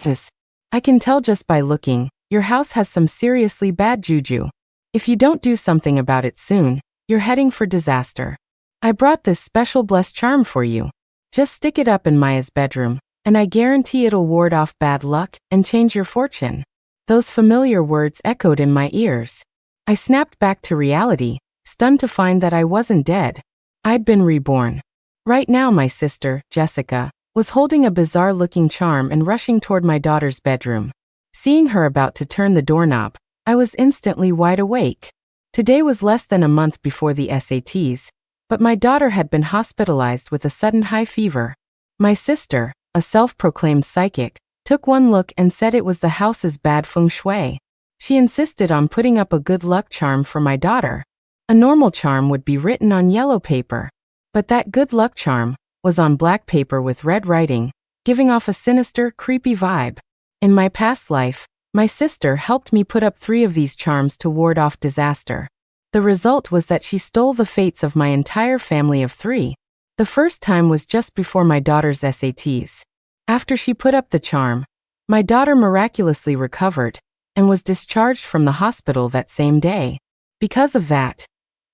This. I can tell just by looking, your house has some seriously bad juju. If you don't do something about it soon, you're heading for disaster. I brought this special blessed charm for you. Just stick it up in Maya's bedroom, and I guarantee it'll ward off bad luck and change your fortune. Those familiar words echoed in my ears. I snapped back to reality, stunned to find that I wasn't dead. I'd been reborn. Right now my sister, Jessica, was holding a bizarre-looking charm and rushing toward my daughter's bedroom. Seeing her about to turn the doorknob, I was instantly wide awake. Today was less than a month before the SATs, but my daughter had been hospitalized with a sudden high fever. My sister, a self-proclaimed psychic, took one look and said it was the house's bad feng shui. She insisted on putting up a good luck charm for my daughter. A normal charm would be written on yellow paper, but that good luck charm was on black paper with red writing, giving off a sinister, creepy vibe. In my past life, my sister helped me put up 3 of these charms to ward off disaster. The result was that she stole the fates of my entire family of 3. The first time was just before my daughter's SATs. After she put up the charm, my daughter miraculously recovered and was discharged from the hospital that same day. Because of that,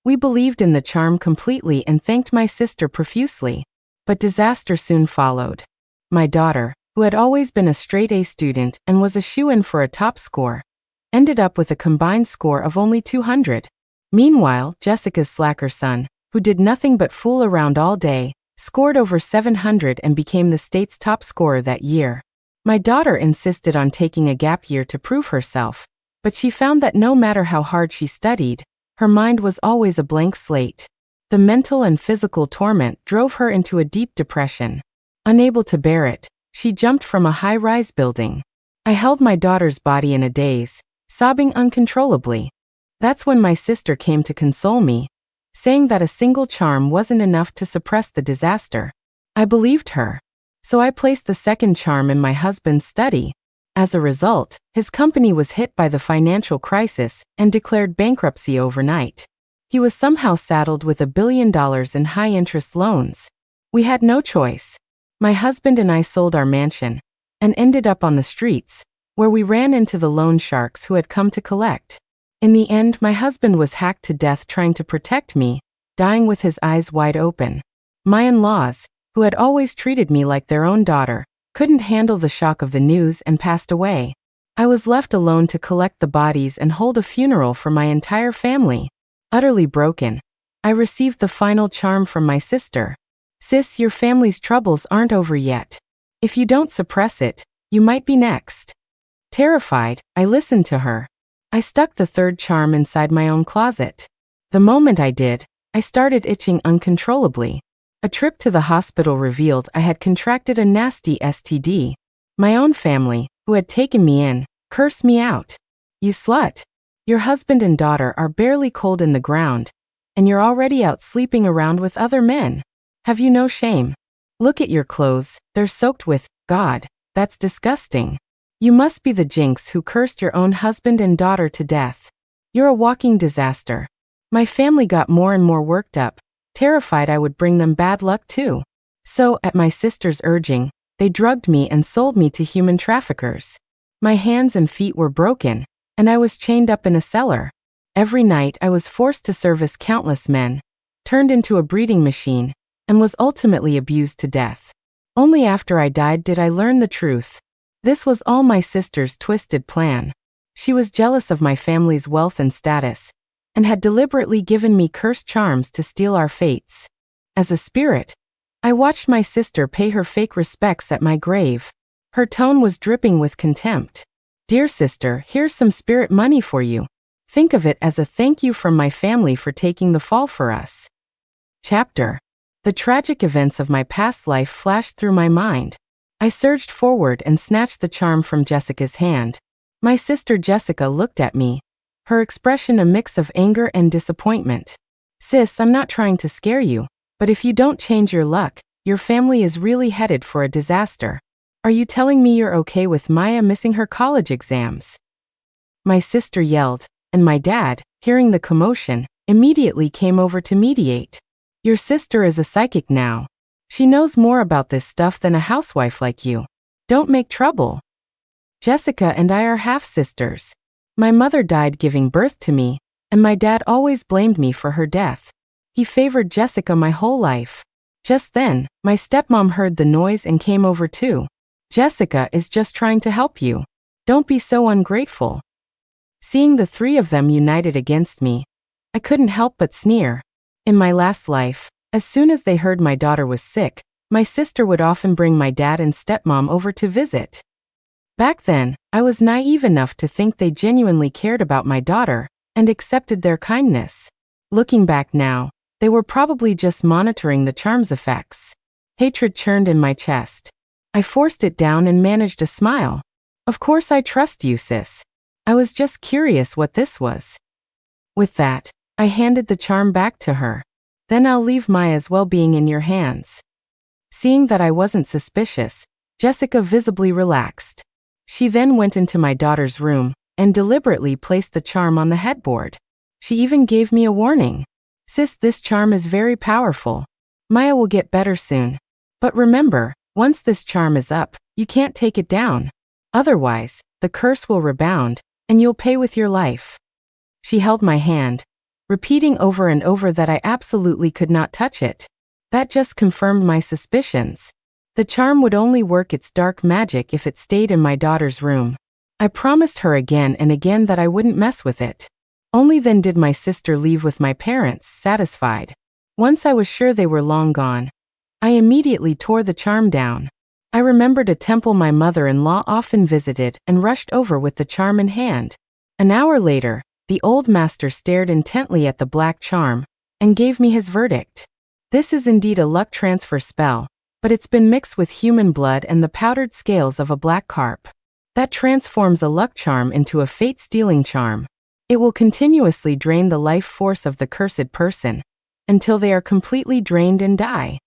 we believed in the charm completely and thanked my sister profusely. But disaster soon followed. My daughter, who had always been a straight A student and was a shoo-in for a top score, ended up with a combined score of only 200. Meanwhile, Jessica's slacker son, who did nothing but fool around all day, scored over 700 and became the state's top scorer that year. My daughter insisted on taking a gap year to prove herself, but she found that no matter how hard she studied, her mind was always a blank slate. The mental and physical torment drove her into a deep depression. Unable to bear it, she jumped from a high-rise building. I held my daughter's body in a daze, sobbing uncontrollably. That's when my sister came to console me, saying that a single charm wasn't enough to suppress the disaster. I believed her. So I placed the second charm in my husband's study. As a result, his company was hit by the financial crisis and declared bankruptcy overnight. He was somehow saddled with $1 billion in high-interest loans. We had no choice. My husband and I sold our mansion and ended up on the streets, where we ran into the loan sharks who had come to collect. In the end, my husband was hacked to death trying to protect me, dying with his eyes wide open. My in-laws, who had always treated me like their own daughter, couldn't handle the shock of the news and passed away. I was left alone to collect the bodies and hold a funeral for my entire family. Utterly broken, I received the final charm from my sister. Sis, your family's troubles aren't over yet. If you don't suppress it, you might be next. Terrified, I listened to her. I stuck the third charm inside my own closet. The moment I did, I started itching uncontrollably. A trip to the hospital revealed I had contracted a nasty STD. My own family, who had taken me in, cursed me out. You slut. Your husband and daughter are barely cold in the ground, and you're already out sleeping around with other men. Have you no shame? Look at your clothes, they're soaked with, God, that's disgusting. You must be the jinx who cursed your own husband and daughter to death. You're a walking disaster. My family got more and more worked up, terrified I would bring them bad luck too. So, at my sister's urging, they drugged me and sold me to human traffickers. My hands and feet were broken, and I was chained up in a cellar. Every night I was forced to service countless men, turned into a breeding machine, and was ultimately abused to death. Only after I died did I learn the truth. This was all my sister's twisted plan. She was jealous of my family's wealth and status, and had deliberately given me cursed charms to steal our fates. As a spirit, I watched my sister pay her fake respects at my grave. Her tone was dripping with contempt. Dear sister, here's some spirit money for you. Think of it as a thank you from my family for taking the fall for us. Chapter. The tragic events of my past life flashed through my mind. I surged forward and snatched the charm from Jessica's hand. My sister Jessica looked at me, her expression a mix of anger and disappointment. Sis, I'm not trying to scare you, but if you don't change your luck, your family is really headed for a disaster. Are you telling me you're okay with Maya missing her college exams? My sister yelled, and my dad, hearing the commotion, immediately came over to mediate. Your sister is a psychic now. She knows more about this stuff than a housewife like you. Don't make trouble. Jessica and I are half-sisters. My mother died giving birth to me, and my dad always blamed me for her death. He favored Jessica my whole life. Just then, my stepmom heard the noise and came over too. Jessica is just trying to help you. Don't be so ungrateful. Seeing the three of them united against me, I couldn't help but sneer. In my last life, as soon as they heard my daughter was sick, my sister would often bring my dad and stepmom over to visit. Back then, I was naive enough to think they genuinely cared about my daughter and accepted their kindness. Looking back now, they were probably just monitoring the charm's effects. Hatred churned in my chest. I forced it down and managed a smile. Of course I trust you, sis. I was just curious what this was. With that, I handed the charm back to her. Then I'll leave Maya's well-being in your hands. Seeing that I wasn't suspicious, Jessica visibly relaxed. She then went into my daughter's room and deliberately placed the charm on the headboard. She even gave me a warning. Sis, this charm is very powerful. Maya will get better soon. But remember, once this charm is up, you can't take it down. Otherwise, the curse will rebound, and you'll pay with your life. She held my hand, repeating over and over that I absolutely could not touch it. That just confirmed my suspicions. The charm would only work its dark magic if it stayed in my daughter's room. I promised her again and again that I wouldn't mess with it. Only then did my sister leave with my parents, satisfied. Once I was sure they were long gone, I immediately tore the charm down. I remembered a temple my mother-in-law often visited and rushed over with the charm in hand. An hour later, the old master stared intently at the black charm and gave me his verdict. This is indeed a luck transfer spell, but it's been mixed with human blood and the powdered scales of a black carp. That transforms a luck charm into a fate-stealing charm. It will continuously drain the life force of the cursed person until they are completely drained and die.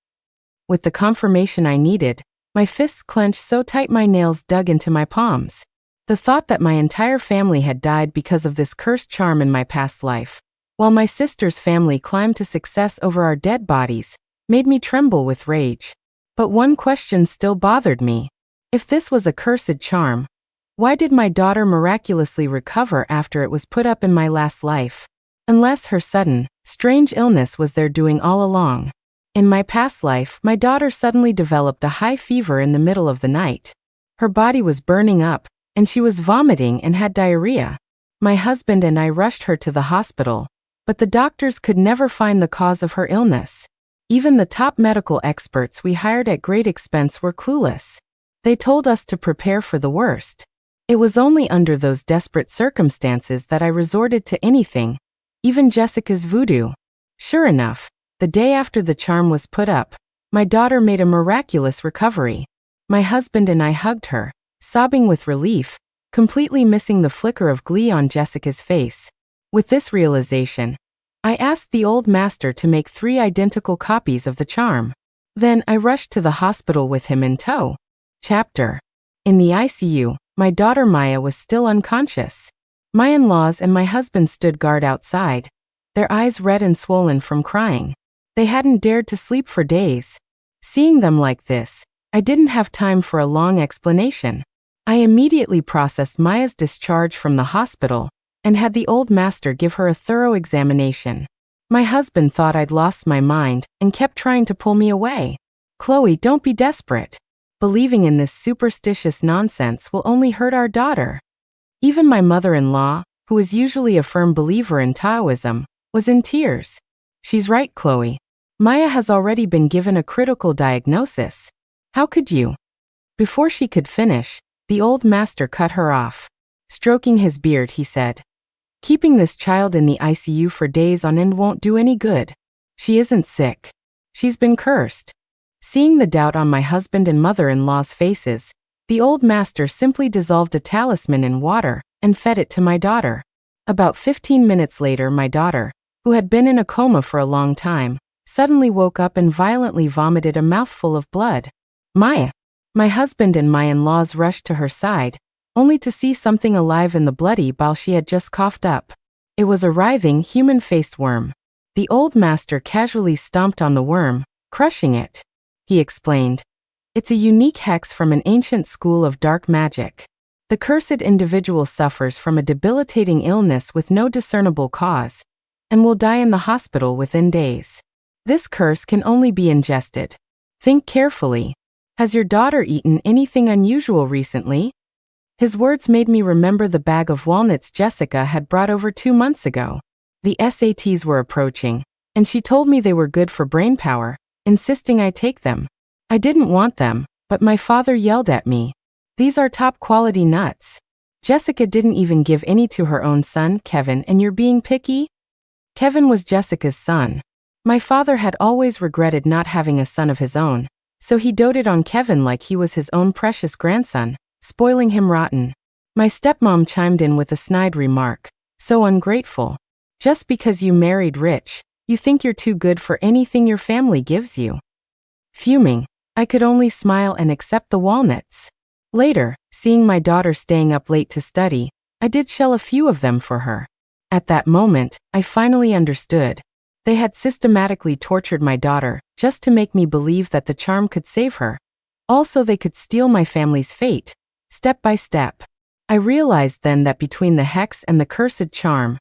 With the confirmation I needed, my fists clenched so tight my nails dug into my palms. The thought that my entire family had died because of this cursed charm in my past life, while my sister's family climbed to success over our dead bodies, made me tremble with rage. But one question still bothered me. If this was a cursed charm, why did my daughter miraculously recover after it was put up in my last life? Unless her sudden, strange illness was their doing all along. In my past life, my daughter suddenly developed a high fever in the middle of the night. Her body was burning up, and she was vomiting and had diarrhea. My husband and I rushed her to the hospital, but the doctors could never find the cause of her illness. Even the top medical experts we hired at great expense were clueless. They told us to prepare for the worst. It was only under those desperate circumstances that I resorted to anything, even Jessica's voodoo. Sure enough, the day after the charm was put up, my daughter made a miraculous recovery. My husband and I hugged her, sobbing with relief, completely missing the flicker of glee on Jessica's face. With this realization, I asked the old master to make 3 identical copies of the charm. Then I rushed to the hospital with him in tow. Chapter. In the ICU, my daughter Maya was still unconscious. My in-laws and my husband stood guard outside, their eyes red and swollen from crying. They hadn't dared to sleep for days. Seeing them like this, I didn't have time for a long explanation. I immediately processed Maya's discharge from the hospital and had the old master give her a thorough examination. My husband thought I'd lost my mind and kept trying to pull me away. Chloe, don't be desperate. Believing in this superstitious nonsense will only hurt our daughter. Even my mother-in-law, who is usually a firm believer in Taoism, was in tears. She's right, Chloe. Maya has already been given a critical diagnosis. How could you? Before she could finish, the old master cut her off. Stroking his beard, he said, "Keeping this child in the ICU for days on end won't do any good. She isn't sick. She's been cursed." Seeing the doubt on my husband and mother-in-law's faces, the old master simply dissolved a talisman in water and fed it to my daughter. About 15 minutes later, my daughter, who had been in a coma for a long time, suddenly woke up and violently vomited a mouthful of blood. Maya. My husband and my in-laws rushed to her side, only to see something alive in the bloody bowel she had just coughed up. It was a writhing, human-faced worm. The old master casually stomped on the worm, crushing it. He explained, "It's a unique hex from an ancient school of dark magic. The cursed individual suffers from a debilitating illness with no discernible cause, and will die in the hospital within days. This curse can only be ingested. Think carefully. Has your daughter eaten anything unusual recently? His words made me remember the bag of walnuts Jessica had brought over 2 months ago. The SATs were approaching, and she told me they were good for brain power, insisting I take them. I didn't want them, but my father yelled at me. These are top-quality nuts. Jessica didn't even give any to her own son, Kevin, and you're being picky? Kevin was Jessica's son. My father had always regretted not having a son of his own, so he doted on Kevin like he was his own precious grandson, spoiling him rotten. My stepmom chimed in with a snide remark. So ungrateful. Just because you married rich, you think you're too good for anything your family gives you. Fuming, I could only smile and accept the walnuts. Later, seeing my daughter staying up late to study, I did shell a few of them for her. At that moment, I finally understood. They had systematically tortured my daughter, just to make me believe that the charm could save her. Also, they could steal my family's fate, step by step. I realized then that between the hex and the cursed charm,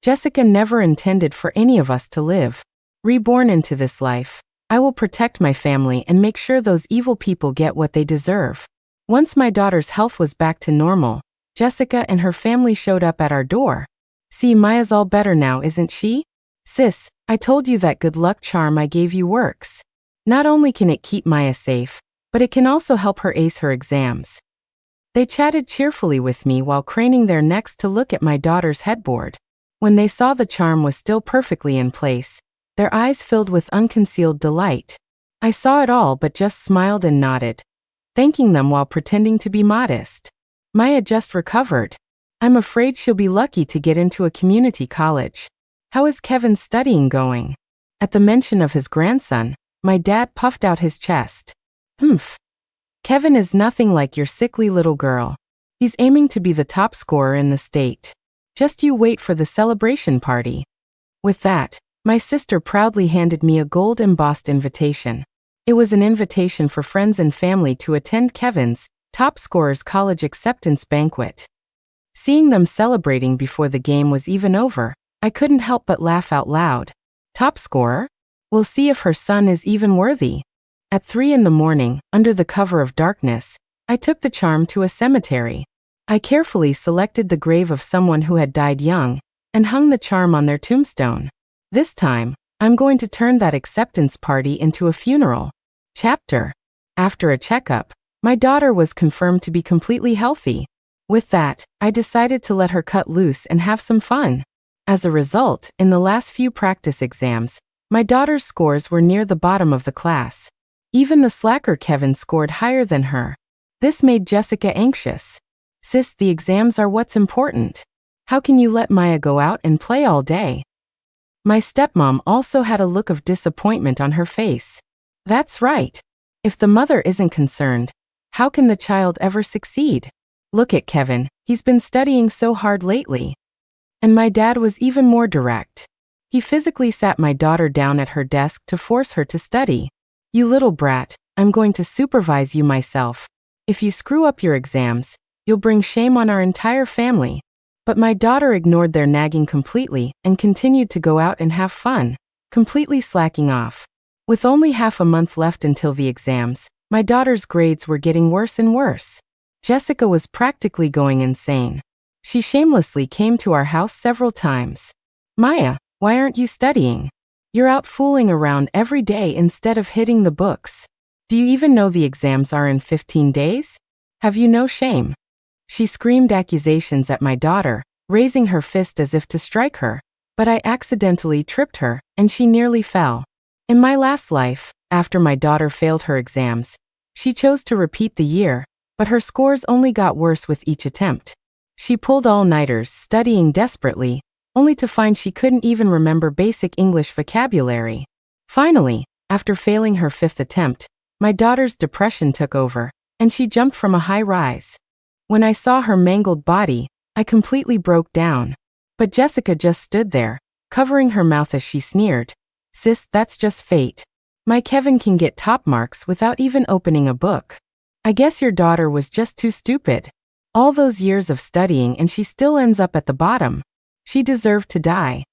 Jessica never intended for any of us to live. Reborn into this life, I will protect my family and make sure those evil people get what they deserve. Once my daughter's health was back to normal, Jessica and her family showed up at our door. See, Maya's all better now, isn't she? Sis, I told you that good luck charm I gave you works. Not only can it keep Maya safe, but it can also help her ace her exams. They chatted cheerfully with me while craning their necks to look at my daughter's headboard. When they saw the charm was still perfectly in place, their eyes filled with unconcealed delight. I saw it all but just smiled and nodded, thanking them while pretending to be modest. Maya just recovered. I'm afraid she'll be lucky to get into a community college. How is Kevin's studying going? At the mention of his grandson, my dad puffed out his chest. Humph. Kevin is nothing like your sickly little girl. He's aiming to be the top scorer in the state. Just you wait for the celebration party. With that, my sister proudly handed me a gold-embossed invitation. It was an invitation for friends and family to attend Kevin's top scorer's college acceptance banquet. Seeing them celebrating before the game was even over, I couldn't help but laugh out loud. Top scorer? We'll see if her son is even worthy. At 3 in the morning, under the cover of darkness, I took the charm to a cemetery. I carefully selected the grave of someone who had died young, and hung the charm on their tombstone. This time, I'm going to turn that acceptance party into a funeral. Chapter. After a checkup, my daughter was confirmed to be completely healthy. With that, I decided to let her cut loose and have some fun. As a result, in the last few practice exams, my daughter's scores were near the bottom of the class. Even the slacker Kevin scored higher than her. This made Jessica anxious. Sis, the exams are what's important. How can you let Maya go out and play all day? My stepmom also had a look of disappointment on her face. That's right. If the mother isn't concerned, how can the child ever succeed? Look at Kevin, he's been studying so hard lately. And my dad was even more direct. He physically sat my daughter down at her desk to force her to study. You little brat, I'm going to supervise you myself. If you screw up your exams, you'll bring shame on our entire family. But my daughter ignored their nagging completely and continued to go out and have fun, completely slacking off. With only half a month left until the exams, my daughter's grades were getting worse and worse. Jessica was practically going insane. She shamelessly came to our house several times. Maya, why aren't you studying? You're out fooling around every day instead of hitting the books. Do you even know the exams are in 15 days? Have you no shame? She screamed accusations at my daughter, raising her fist as if to strike her, but I accidentally tripped her, and she nearly fell. In my last life, after my daughter failed her exams, she chose to repeat the year, but her scores only got worse with each attempt. She pulled all-nighters, studying desperately, only to find she couldn't even remember basic English vocabulary. Finally, after failing her 5th attempt, my daughter's depression took over, and she jumped from a high rise. When I saw her mangled body, I completely broke down. But Jessica just stood there, covering her mouth as she sneered. Sis, that's just fate. My Kevin can get top marks without even opening a book. I guess your daughter was just too stupid. All those years of studying and she still ends up at the bottom. She deserved to die.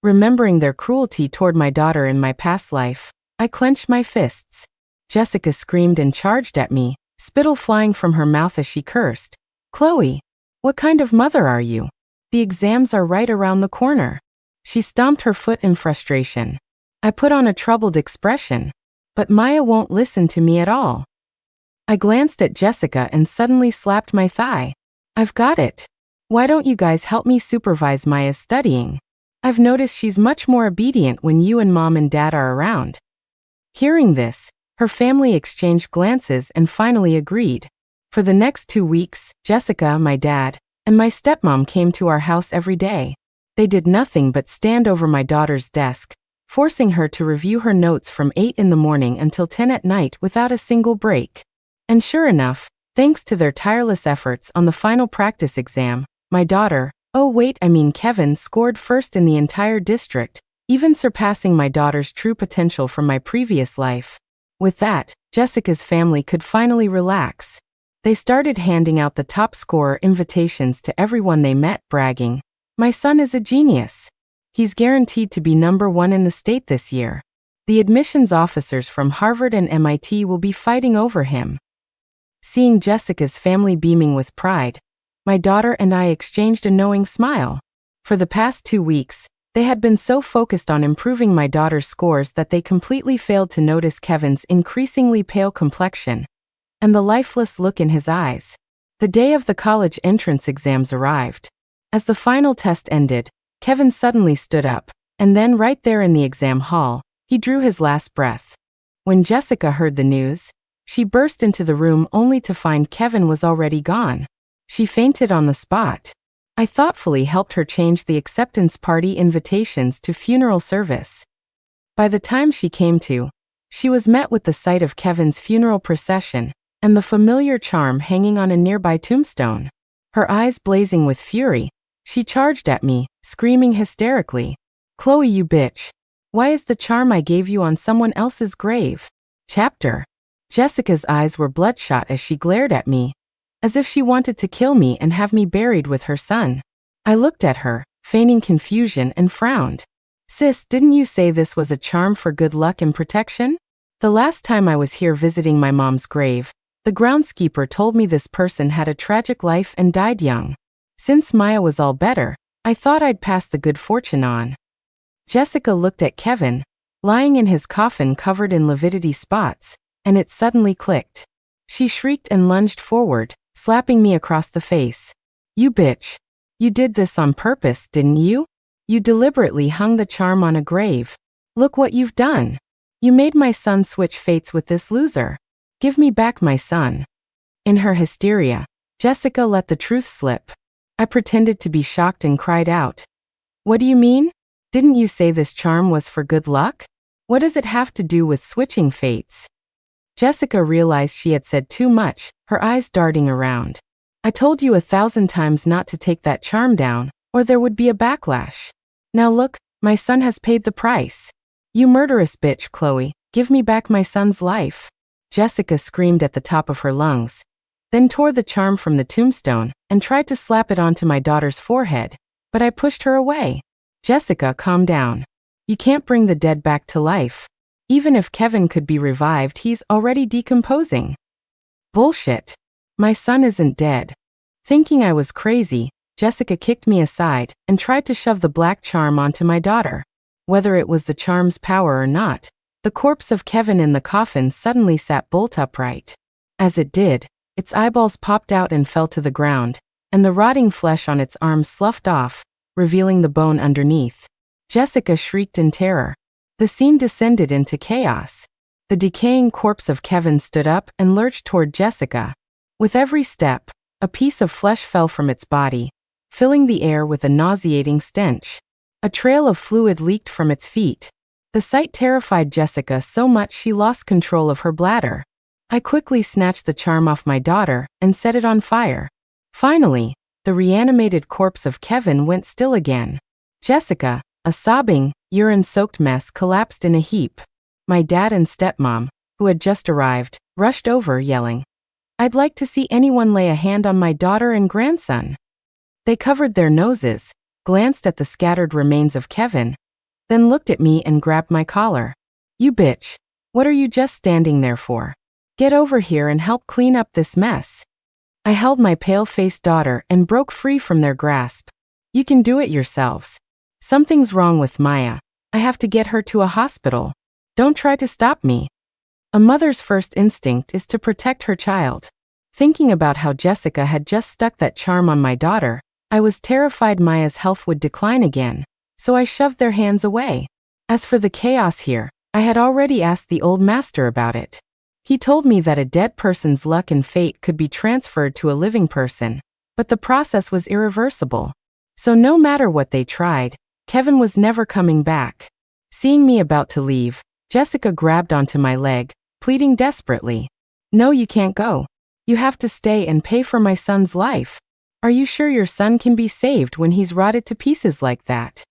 Remembering their cruelty toward my daughter in my past life, I clenched my fists. Jessica screamed and charged at me, spittle flying from her mouth as she cursed. Chloe, what kind of mother are you? The exams are right around the corner. She stomped her foot in frustration. I put on a troubled expression, but Maya won't listen to me at all. I glanced at Jessica and suddenly slapped my thigh. I've got it. Why don't you guys help me supervise Maya's studying? I've noticed she's much more obedient when you and Mom and Dad are around. Hearing this, her family exchanged glances and finally agreed. For the next 2 weeks, Jessica, my dad, and my stepmom came to our house every day. They did nothing but stand over my daughter's desk, forcing her to review her notes from 8 in the morning until 10 at night without a single break. And sure enough, thanks to their tireless efforts on the final practice exam, my daughter, Kevin, scored first in the entire district, even surpassing my daughter's true potential from my previous life. With that, Jessica's family could finally relax. They started handing out the top scorer invitations to everyone they met, bragging, "My son is a genius. He's guaranteed to be #1 in the state this year. The admissions officers from Harvard and MIT will be fighting over him." Seeing Jessica's family beaming with pride, my daughter and I exchanged a knowing smile. For the past 2 weeks, they had been so focused on improving my daughter's scores that they completely failed to notice Kevin's increasingly pale complexion and the lifeless look in his eyes. The day of the college entrance exams arrived. As the final test ended, Kevin suddenly stood up, and then right there in the exam hall, he drew his last breath. When Jessica heard the news, she burst into the room only to find Kevin was already gone. She fainted on the spot. I thoughtfully helped her change the acceptance party invitations to funeral service. By the time she came to, she was met with the sight of Kevin's funeral procession and the familiar charm hanging on a nearby tombstone. Her eyes blazing with fury, she charged at me, screaming hysterically, "Chloe, you bitch! Why is the charm I gave you on someone else's grave?" Chapter. Jessica's eyes were bloodshot as she glared at me, as if she wanted to kill me and have me buried with her son. I looked at her, feigning confusion, and frowned. "Sis, didn't you say this was a charm for good luck and protection? The last time I was here visiting my mom's grave, the groundskeeper told me this person had a tragic life and died young. Since Maya was all better, I thought I'd pass the good fortune on." Jessica looked at Kevin, lying in his coffin covered in lividity spots, and it suddenly clicked. She shrieked and lunged forward, slapping me across the face. "You bitch! You did this on purpose, didn't you? You deliberately hung the charm on a grave. Look what you've done. You made my son switch fates with this loser. Give me back my son." In her hysteria, Jessica let the truth slip. I pretended to be shocked and cried out, "What do you mean? Didn't you say this charm was for good luck? What does it have to do with switching fates?" Jessica realized she had said too much, her eyes darting around. "I told you 1,000 times not to take that charm down, or there would be a backlash. Now look, my son has paid the price. You murderous bitch, Chloe, give me back my son's life." Jessica screamed at the top of her lungs, then tore the charm from the tombstone and tried to slap it onto my daughter's forehead, but I pushed her away. "Jessica, calm down. You can't bring the dead back to life. Even if Kevin could be revived, he's already decomposing." "Bullshit. My son isn't dead." Thinking I was crazy, Jessica kicked me aside and tried to shove the black charm onto my daughter. Whether it was the charm's power or not, the corpse of Kevin in the coffin suddenly sat bolt upright. As it did, its eyeballs popped out and fell to the ground, and the rotting flesh on its arms sloughed off, revealing the bone underneath. Jessica shrieked in terror. The scene descended into chaos. The decaying corpse of Kevin stood up and lurched toward Jessica. With every step, a piece of flesh fell from its body, filling the air with a nauseating stench. A trail of fluid leaked from its feet. The sight terrified Jessica so much she lost control of her bladder. I quickly snatched the charm off my daughter and set it on fire. Finally, the reanimated corpse of Kevin went still again. Jessica, a sobbing, urine-soaked mess, collapsed in a heap. My dad and stepmom, who had just arrived, rushed over, yelling, I'd like to see anyone lay a hand on my daughter and grandson." They covered their noses, glanced at the scattered remains of Kevin, then looked at me and grabbed my collar. "You bitch. What are you just standing there for? Get over here and help clean up this mess." I held my pale-faced daughter and broke free from their grasp. "You can do it yourselves. Something's wrong with Maya. I have to get her to a hospital. Don't try to stop me." A mother's first instinct is to protect her child. Thinking about how Jessica had just stuck that charm on my daughter, I was terrified Maya's health would decline again, so I shoved their hands away. As for the chaos here, I had already asked the old master about it. He told me that a dead person's luck and fate could be transferred to a living person, but the process was irreversible. So no matter what they tried, Kevin was never coming back. Seeing me about to leave, Jessica grabbed onto my leg, pleading desperately. "No, you can't go. You have to stay and pay for my son's life. Are you sure your son can be saved when he's rotted to pieces like that?"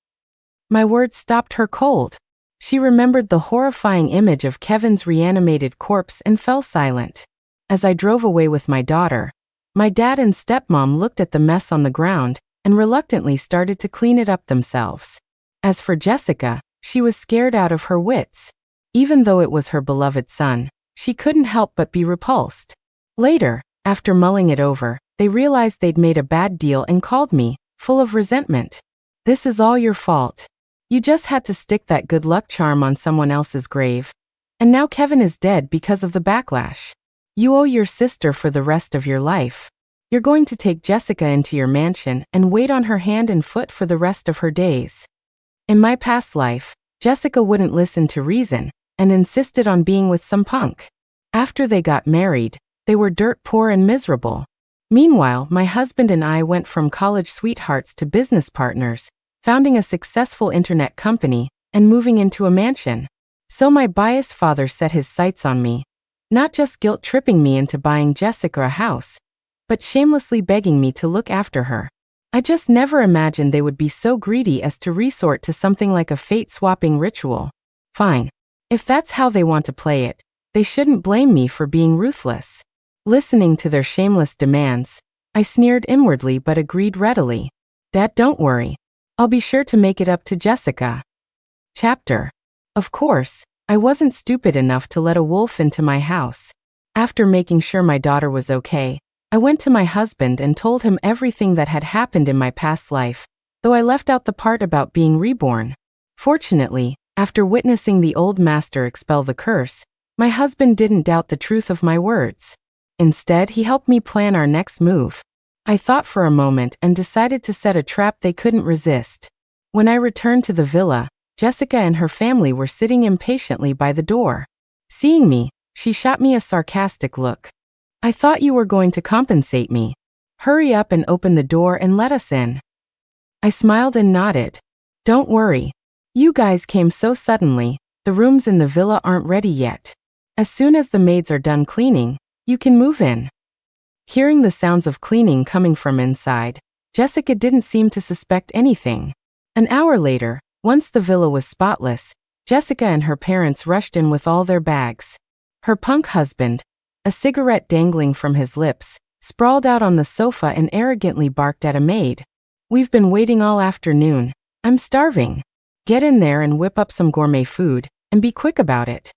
My words stopped her cold. She remembered the horrifying image of Kevin's reanimated corpse and fell silent. As I drove away with my daughter, my dad and stepmom looked at the mess on the ground and reluctantly started to clean it up themselves. As for Jessica, she was scared out of her wits. Even though it was her beloved son, she couldn't help but be repulsed. Later, after mulling it over, they realized they'd made a bad deal and called me, full of resentment. "This is all your fault. You just had to stick that good luck charm on someone else's grave. And now Kevin is dead because of the backlash. You owe your sister for the rest of your life. You're going to take Jessica into your mansion and wait on her hand and foot for the rest of her days." In my past life, Jessica wouldn't listen to reason and insisted on being with some punk. After they got married, they were dirt poor and miserable. Meanwhile, my husband and I went from college sweethearts to business partners, founding a successful internet company, and moving into a mansion. So my biased father set his sights on me, not just guilt-tripping me into buying Jessica a house, but shamelessly begging me to look after her. I just never imagined they would be so greedy as to resort to something like a fate-swapping ritual. Fine. If that's how they want to play it, they shouldn't blame me for being ruthless. Listening to their shameless demands, I sneered inwardly but agreed readily. "Dad, don't worry. I'll be sure to make it up to Jessica." Chapter. Of course, I wasn't stupid enough to let a wolf into my house. After making sure my daughter was okay, I went to my husband and told him everything that had happened in my past life, though I left out the part about being reborn. Fortunately, after witnessing the old master expel the curse, my husband didn't doubt the truth of my words. Instead, he helped me plan our next move. I thought for a moment and decided to set a trap they couldn't resist. When I returned to the villa, Jessica and her family were sitting impatiently by the door. Seeing me, she shot me a sarcastic look. "I thought you were going to compensate me. Hurry up and open the door and let us in." I smiled and nodded. "Don't worry. You guys came so suddenly, the rooms in the villa aren't ready yet. As soon as the maids are done cleaning, you can move in." Hearing the sounds of cleaning coming from inside, Jessica didn't seem to suspect anything. An hour later, once the villa was spotless, Jessica and her parents rushed in with all their bags. Her punk husband, a cigarette dangling from his lips, sprawled out on the sofa and arrogantly barked at a maid. "We've been waiting all afternoon. I'm starving. Get in there and whip up some gourmet food, and be quick about it."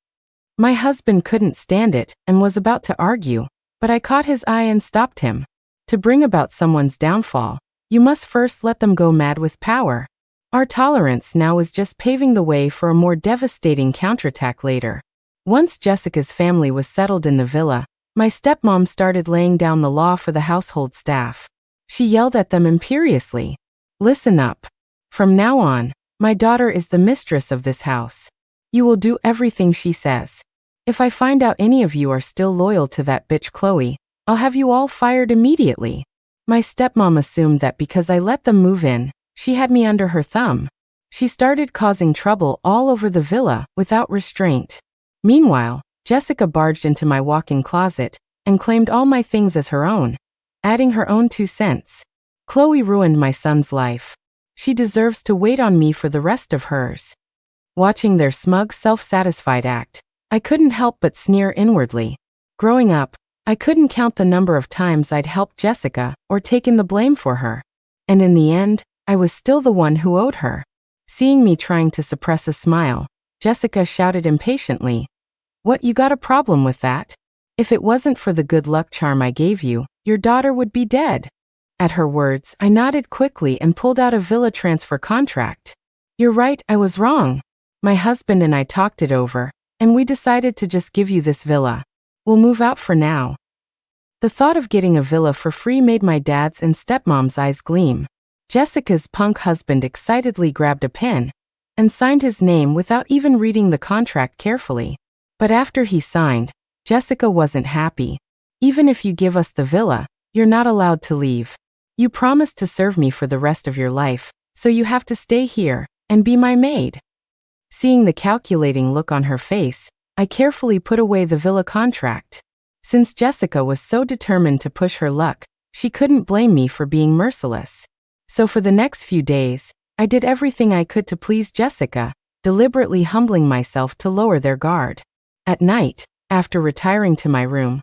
My husband couldn't stand it and was about to argue, but I caught his eye and stopped him. To bring about someone's downfall, you must first let them go mad with power. Our tolerance now was just paving the way for a more devastating counterattack later. Once Jessica's family was settled in the villa, my stepmom started laying down the law for the household staff. She yelled at them imperiously. "Listen up. From now on, my daughter is the mistress of this house. You will do everything she says. If I find out any of you are still loyal to that bitch Chloe, I'll have you all fired immediately." My stepmom assumed that because I let them move in, she had me under her thumb. She started causing trouble all over the villa without restraint. Meanwhile, Jessica barged into my walk-in closet and claimed all my things as her own, adding her own 2 cents. Chloe ruined my son's life. She deserves to wait on me for the rest of hers. Watching their smug, self-satisfied act, I couldn't help but sneer inwardly. Growing up, I couldn't count the number of times I'd helped Jessica or taken the blame for her. And in the end, I was still the one who owed her. Seeing me trying to suppress a smile, Jessica shouted impatiently, "What, you got a problem with that? If it wasn't for the good luck charm I gave you, your daughter would be dead." At her words, I nodded quickly and pulled out a villa transfer contract. "You're right, I was wrong. My husband and I talked it over, and we decided to just give you this villa. We'll move out for now." The thought of getting a villa for free made my dad's and stepmom's eyes gleam. Jessica's punk husband excitedly grabbed a pen and signed his name without even reading the contract carefully. But after he signed, Jessica wasn't happy. "Even if you give us the villa, you're not allowed to leave. You promised to serve me for the rest of your life, so you have to stay here and be my maid." Seeing the calculating look on her face, I carefully put away the villa contract. Since Jessica was so determined to push her luck, she couldn't blame me for being merciless. So for the next few days, I did everything I could to please Jessica, deliberately humbling myself to lower their guard. At night, after retiring to my room,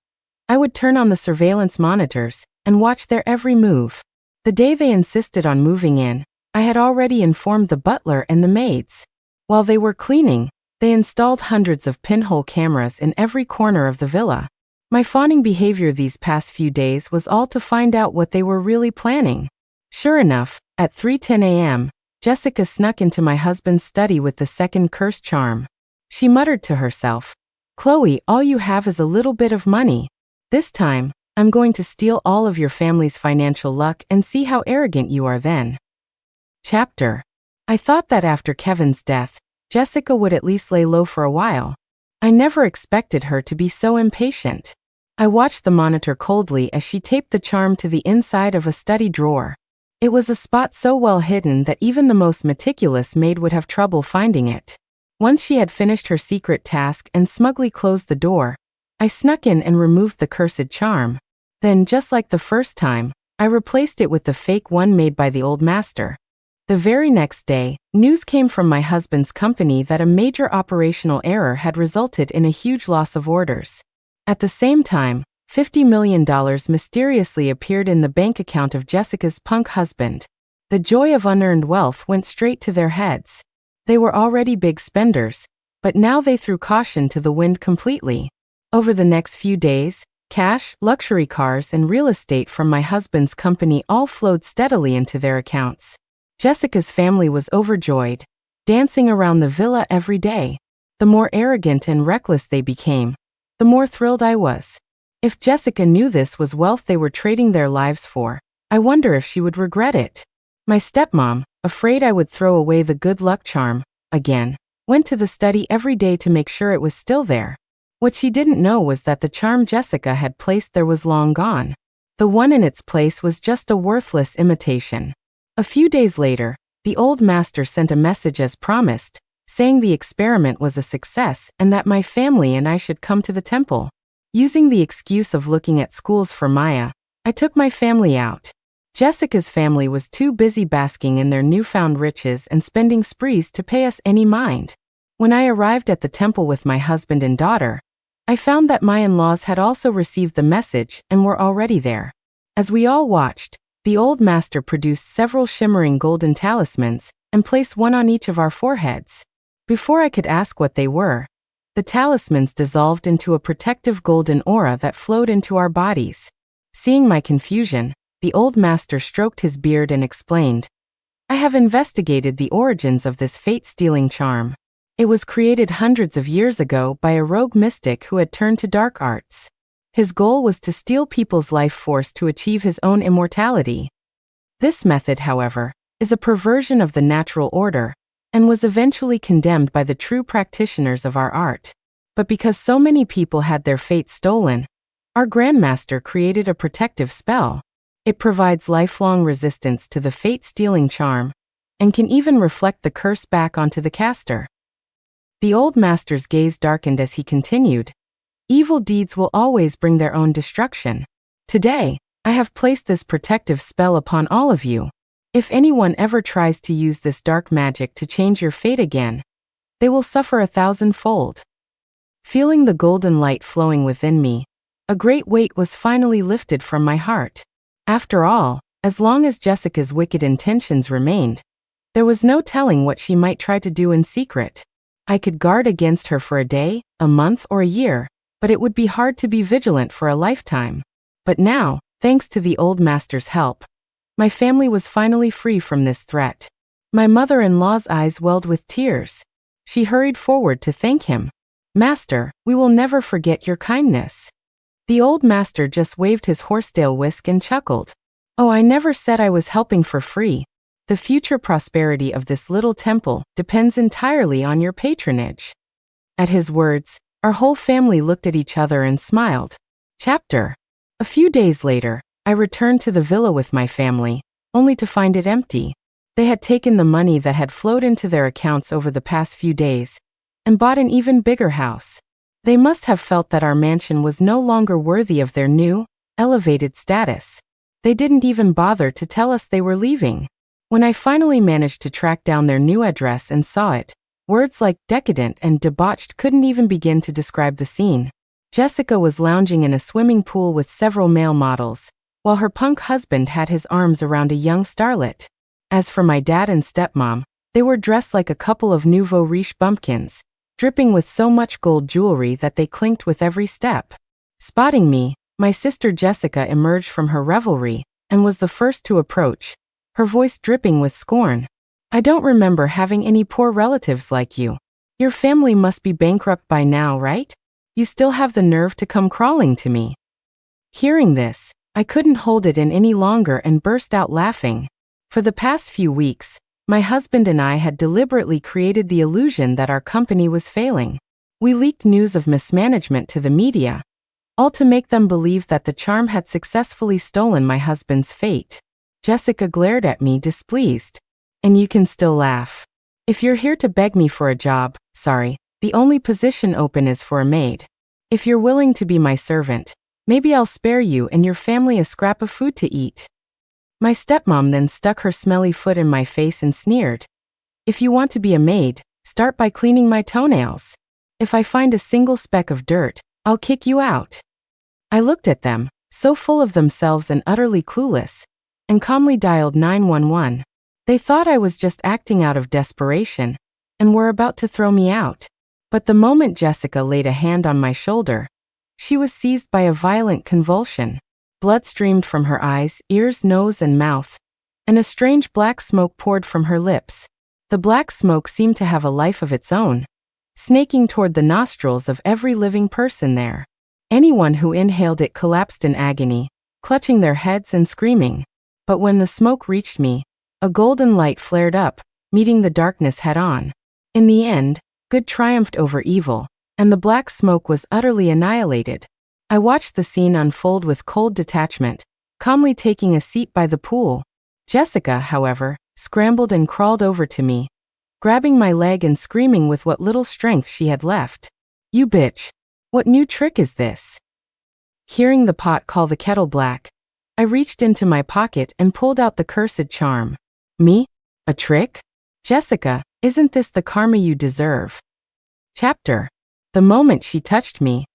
I would turn on the surveillance monitors and watch their every move. The day they insisted on moving in, I had already informed the butler and the maids. While they were cleaning, they installed hundreds of pinhole cameras in every corner of the villa. My fawning behavior these past few days was all to find out what they were really planning. Sure enough, at 3:10 a.m., Jessica snuck into my husband's study with the second curse charm. She muttered to herself, "Chloe, all you have is a little bit of money. This time, I'm going to steal all of your family's financial luck and see how arrogant you are then." Chapter. I thought that after Kevin's death, Jessica would at least lay low for a while. I never expected her to be so impatient. I watched the monitor coldly as she taped the charm to the inside of a study drawer. It was a spot so well hidden that even the most meticulous maid would have trouble finding it. Once she had finished her secret task and smugly closed the door, I snuck in and removed the cursed charm. Then, just like the first time, I replaced it with the fake one made by the old master. The very next day, news came from my husband's company that a major operational error had resulted in a huge loss of orders. At the same time, $50 million mysteriously appeared in the bank account of Jessica's punk husband. The joy of unearned wealth went straight to their heads. They were already big spenders, but now they threw caution to the wind completely. Over the next few days, cash, luxury cars, and real estate from my husband's company all flowed steadily into their accounts. Jessica's family was overjoyed, dancing around the villa every day. The more arrogant and reckless they became, the more thrilled I was. If Jessica knew this was wealth they were trading their lives for, I wonder if she would regret it. My stepmom, afraid I would throw away the good luck charm, again, went to the study every day to make sure it was still there. What she didn't know was that the charm Jessica had placed there was long gone. The one in its place was just a worthless imitation. A few days later, the old master sent a message as promised, saying the experiment was a success and that my family and I should come to the temple. Using the excuse of looking at schools for Maya, I took my family out. Jessica's family was too busy basking in their newfound riches and spending sprees to pay us any mind. When I arrived at the temple with my husband and daughter, I found that my in-laws had also received the message and were already there. As we all watched, the old master produced several shimmering golden talismans and placed one on each of our foreheads. Before I could ask what they were, the talismans dissolved into a protective golden aura that flowed into our bodies. Seeing my confusion, the old master stroked his beard and explained, "I have investigated the origins of this fate-stealing charm. It was created hundreds of years ago by a rogue mystic who had turned to dark arts. His goal was to steal people's life force to achieve his own immortality. This method, however, is a perversion of the natural order, and was eventually condemned by the true practitioners of our art. But because so many people had their fate stolen, our Grandmaster created a protective spell. It provides lifelong resistance to the fate-stealing charm, and can even reflect the curse back onto the caster." The old master's gaze darkened as he continued, "Evil deeds will always bring their own destruction. Today, I have placed this protective spell upon all of you. If anyone ever tries to use this dark magic to change your fate again, they will suffer 1,000-fold." Feeling the golden light flowing within me, A great weight was finally lifted from my heart. After all, as long as Jessica's wicked intentions remained, there was no telling what she might try to do in secret. I could guard against her for a day, a month, or a year, but it would be hard to be vigilant for a lifetime. But now, thanks to the old master's help, my family was finally free from this threat. My mother-in-law's eyes welled with tears. She hurried forward to thank him. "Master, we will never forget your kindness." The old master just waved his horsetail whisk and chuckled. "Oh, I never said I was helping for free. The future prosperity of this little temple depends entirely on your patronage." At his words, our whole family looked at each other and smiled. Chapter. A few days later, I returned to the villa with my family, only to find it empty. They had taken the money that had flowed into their accounts over the past few days and bought an even bigger house. They must have felt that our mansion was no longer worthy of their new, elevated status. They didn't even bother to tell us they were leaving. When I finally managed to track down their new address and saw it, words like decadent and debauched couldn't even begin to describe the scene. Jessica was lounging in a swimming pool with several male models, while her punk husband had his arms around a young starlet. As for my dad and stepmom, they were dressed like a couple of nouveau riche bumpkins, dripping with so much gold jewelry that they clinked with every step. Spotting me, my sister Jessica emerged from her revelry and was the first to approach, her voice dripping with scorn. "I don't remember having any poor relatives like you. Your family must be bankrupt by now, right? You still have the nerve to come crawling to me." Hearing this, I couldn't hold it in any longer and burst out laughing. For the past few weeks, my husband and I had deliberately created the illusion that our company was failing. We leaked news of mismanagement to the media, all to make them believe that the charm had successfully stolen my husband's fate. Jessica glared at me displeased. "And you can still laugh. If you're here to beg me for a job, sorry, the only position open is for a maid. If you're willing to be my servant, maybe I'll spare you and your family a scrap of food to eat." My stepmom then stuck her smelly foot in my face and sneered. "If you want to be a maid, start by cleaning my toenails. If I find a single speck of dirt, I'll kick you out." I looked at them, so full of themselves and utterly clueless, and calmly dialed 911. They thought I was just acting out of desperation and were about to throw me out. But the moment Jessica laid a hand on my shoulder, she was seized by a violent convulsion. Blood streamed from her eyes, ears, nose, and mouth, and a strange black smoke poured from her lips. The black smoke seemed to have a life of its own, snaking toward the nostrils of every living person there. Anyone who inhaled it collapsed in agony, clutching their heads and screaming. But when the smoke reached me, a golden light flared up, meeting the darkness head-on. In the end, good triumphed over evil, and the black smoke was utterly annihilated. I watched the scene unfold with cold detachment, calmly taking a seat by the pool. Jessica, however, scrambled and crawled over to me, grabbing my leg and screaming with what little strength she had left. "You bitch! What new trick is this?" Hearing the pot call the kettle black, I reached into my pocket and pulled out the cursed charm. "Me? A trick? Jessica, isn't this the karma you deserve?" Chapter. The moment she touched me,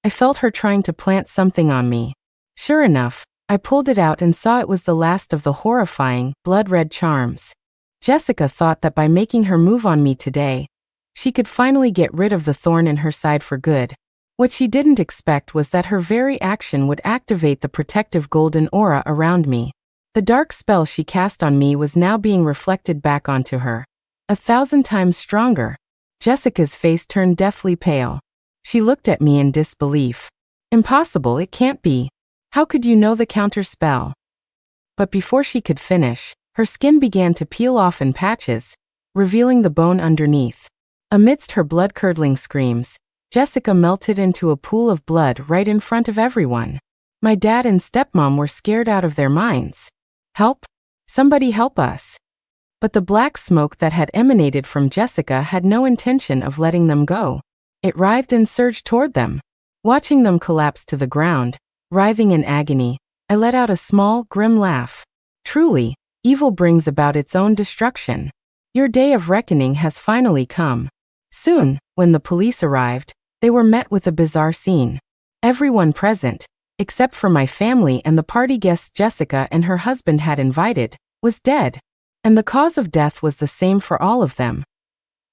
I felt her trying to plant something on me. Sure enough, I pulled it out and saw it was the last of the horrifying, blood-red charms. Jessica thought that by making her move on me today, she could finally get rid of the thorn in her side for good. What she didn't expect was that her very action would activate the protective golden aura around me. The dark spell she cast on me was now being reflected back onto her, 1,000 times stronger. Jessica's face turned deathly pale. She looked at me in disbelief. "Impossible, it can't be. How could you know the counter spell?" But before she could finish, her skin began to peel off in patches, revealing the bone underneath. Amidst her blood-curdling screams, Jessica melted into a pool of blood right in front of everyone. My dad and stepmom were scared out of their minds. "Help! Somebody help us!" But the black smoke that had emanated from Jessica had no intention of letting them go. It writhed and surged toward them. Watching them collapse to the ground, writhing in agony, I let out a small, grim laugh. Truly, evil brings about its own destruction. Your day of reckoning has finally come. Soon, when the police arrived, they were met with a bizarre scene. Everyone present, except for my family and the party guests Jessica and her husband had invited, was dead. And the cause of death was the same for all of them.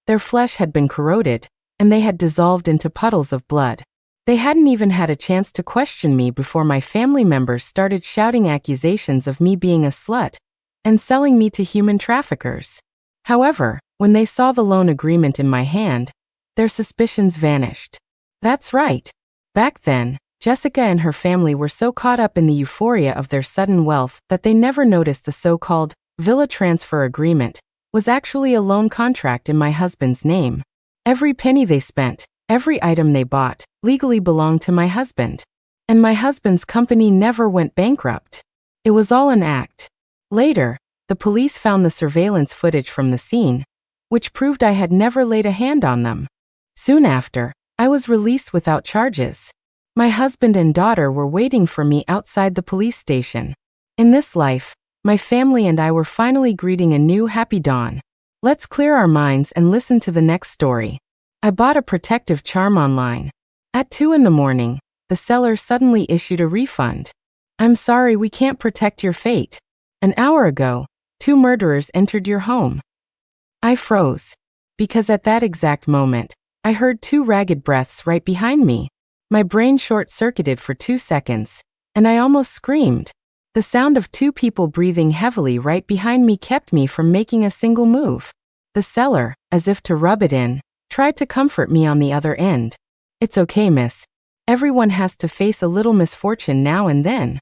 Their flesh had been corroded, and they had dissolved into puddles of blood. They hadn't even had a chance to question me before my family members started shouting accusations of me being a slut and selling me to human traffickers. However, when they saw the loan agreement in my hand, their suspicions vanished. That's right. Back then, Jessica and her family were so caught up in the euphoria of their sudden wealth that they never noticed the so-called villa transfer agreement was actually a loan contract in my husband's name. Every penny they spent, every item they bought, legally belonged to my husband. And my husband's company never went bankrupt. It was all an act. Later, the police found the surveillance footage from the scene, which proved I had never laid a hand on them. Soon after, I was released without charges. My husband and daughter were waiting for me outside the police station. In this life, my family and I were finally greeting a new happy dawn. Let's clear our minds and listen to the next story. I bought a protective charm online. At 2 in the morning, the seller suddenly issued a refund. I'm sorry, we can't protect your fate. An hour ago, 2 murderers entered your home. I froze. Because at that exact moment, I heard 2 ragged breaths right behind me. My brain short-circuited for 2 seconds, and I almost screamed. The sound of 2 people breathing heavily right behind me kept me from making a single move. The seller, as if to rub it in, tried to comfort me on the other end. It's okay, miss. Everyone has to face a little misfortune now and then.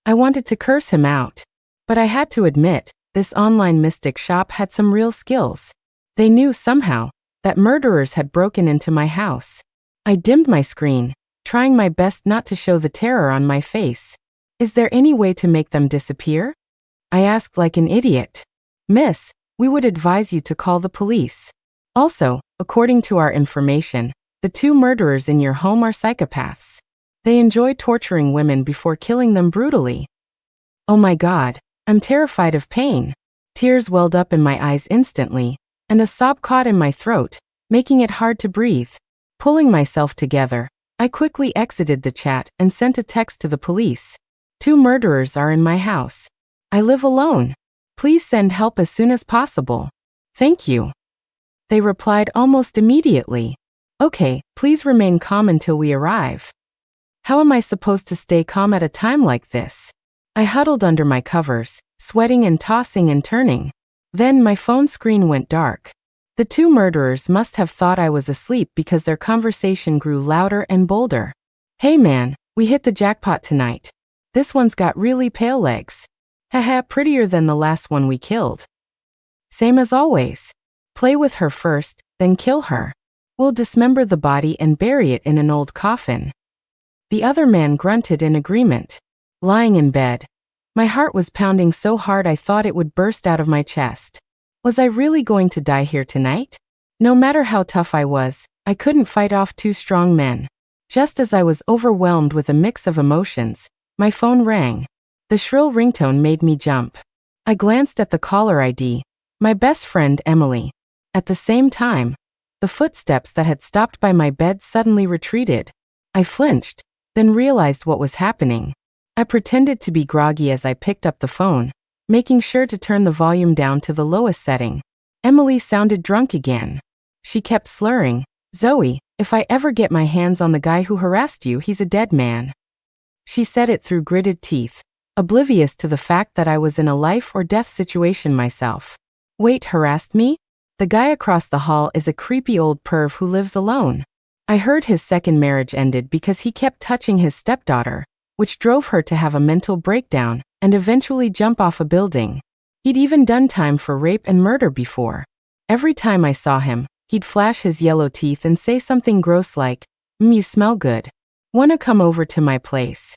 I wanted to curse him out. But I had to admit, this online mystic shop had some real skills. They knew somehow that murderers had broken into my house. I dimmed my screen, trying my best not to show the terror on my face. Is there any way to make them disappear? I asked like an idiot. Miss, we would advise you to call the police. Also, according to our information, the 2 murderers in your home are psychopaths. They enjoy torturing women before killing them brutally. Oh my God, I'm terrified of pain. Tears welled up in my eyes instantly, and a sob caught in my throat, making it hard to breathe. Pulling myself together, I quickly exited the chat and sent a text to the police. 2 murderers are in my house. I live alone. Please send help as soon as possible. Thank you. They replied almost immediately. Okay, please remain calm until we arrive. How am I supposed to stay calm at a time like this? I huddled under my covers, sweating and tossing and turning. Then my phone screen went dark. The 2 murderers must have thought I was asleep because their conversation grew louder and bolder. Hey man, we hit the jackpot tonight. This one's got really pale legs. Haha, prettier than the last one we killed. Same as always. Play with her first, then kill her. We'll dismember the body and bury it in an old coffin. The other man grunted in agreement. Lying in bed, my heart was pounding so hard I thought it would burst out of my chest. Was I really going to die here tonight? No matter how tough I was, I couldn't fight off 2 strong men. Just as I was overwhelmed with a mix of emotions, my phone rang. The shrill ringtone made me jump. I glanced at the caller ID, my best friend Emily. At the same time, the footsteps that had stopped by my bed suddenly retreated. I flinched, then realized what was happening. I pretended to be groggy as I picked up the phone, making sure to turn the volume down to the lowest setting. Emily sounded drunk again. She kept slurring, "Zoe, if I ever get my hands on the guy who harassed you, he's a dead man." She said it through gritted teeth, oblivious to the fact that I was in a life or death situation myself. Wait, harassed me? The guy across the hall is a creepy old perv who lives alone. I heard his second marriage ended because he kept touching his stepdaughter, which drove her to have a mental breakdown and eventually jump off a building. He'd even done time for rape and murder before. Every time I saw him, he'd flash his yellow teeth and say something gross like, you smell good. Wanna come over to my place?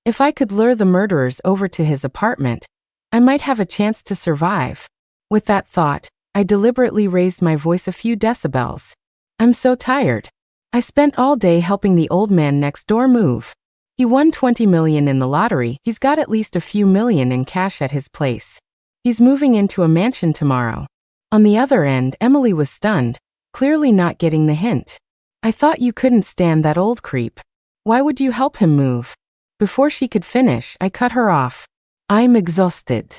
If I could lure the murderers over to his apartment, I might have a chance to survive. With that thought, I deliberately raised my voice a few decibels. I'm so tired. I spent all day helping the old man next door move. He won 20 million in the lottery. He's got at least a few million in cash at his place. He's moving into a mansion tomorrow. On the other end, Emily was stunned, clearly not getting the hint. I thought you couldn't stand that old creep. Why would you help him move? Before she could finish, I cut her off. I'm exhausted.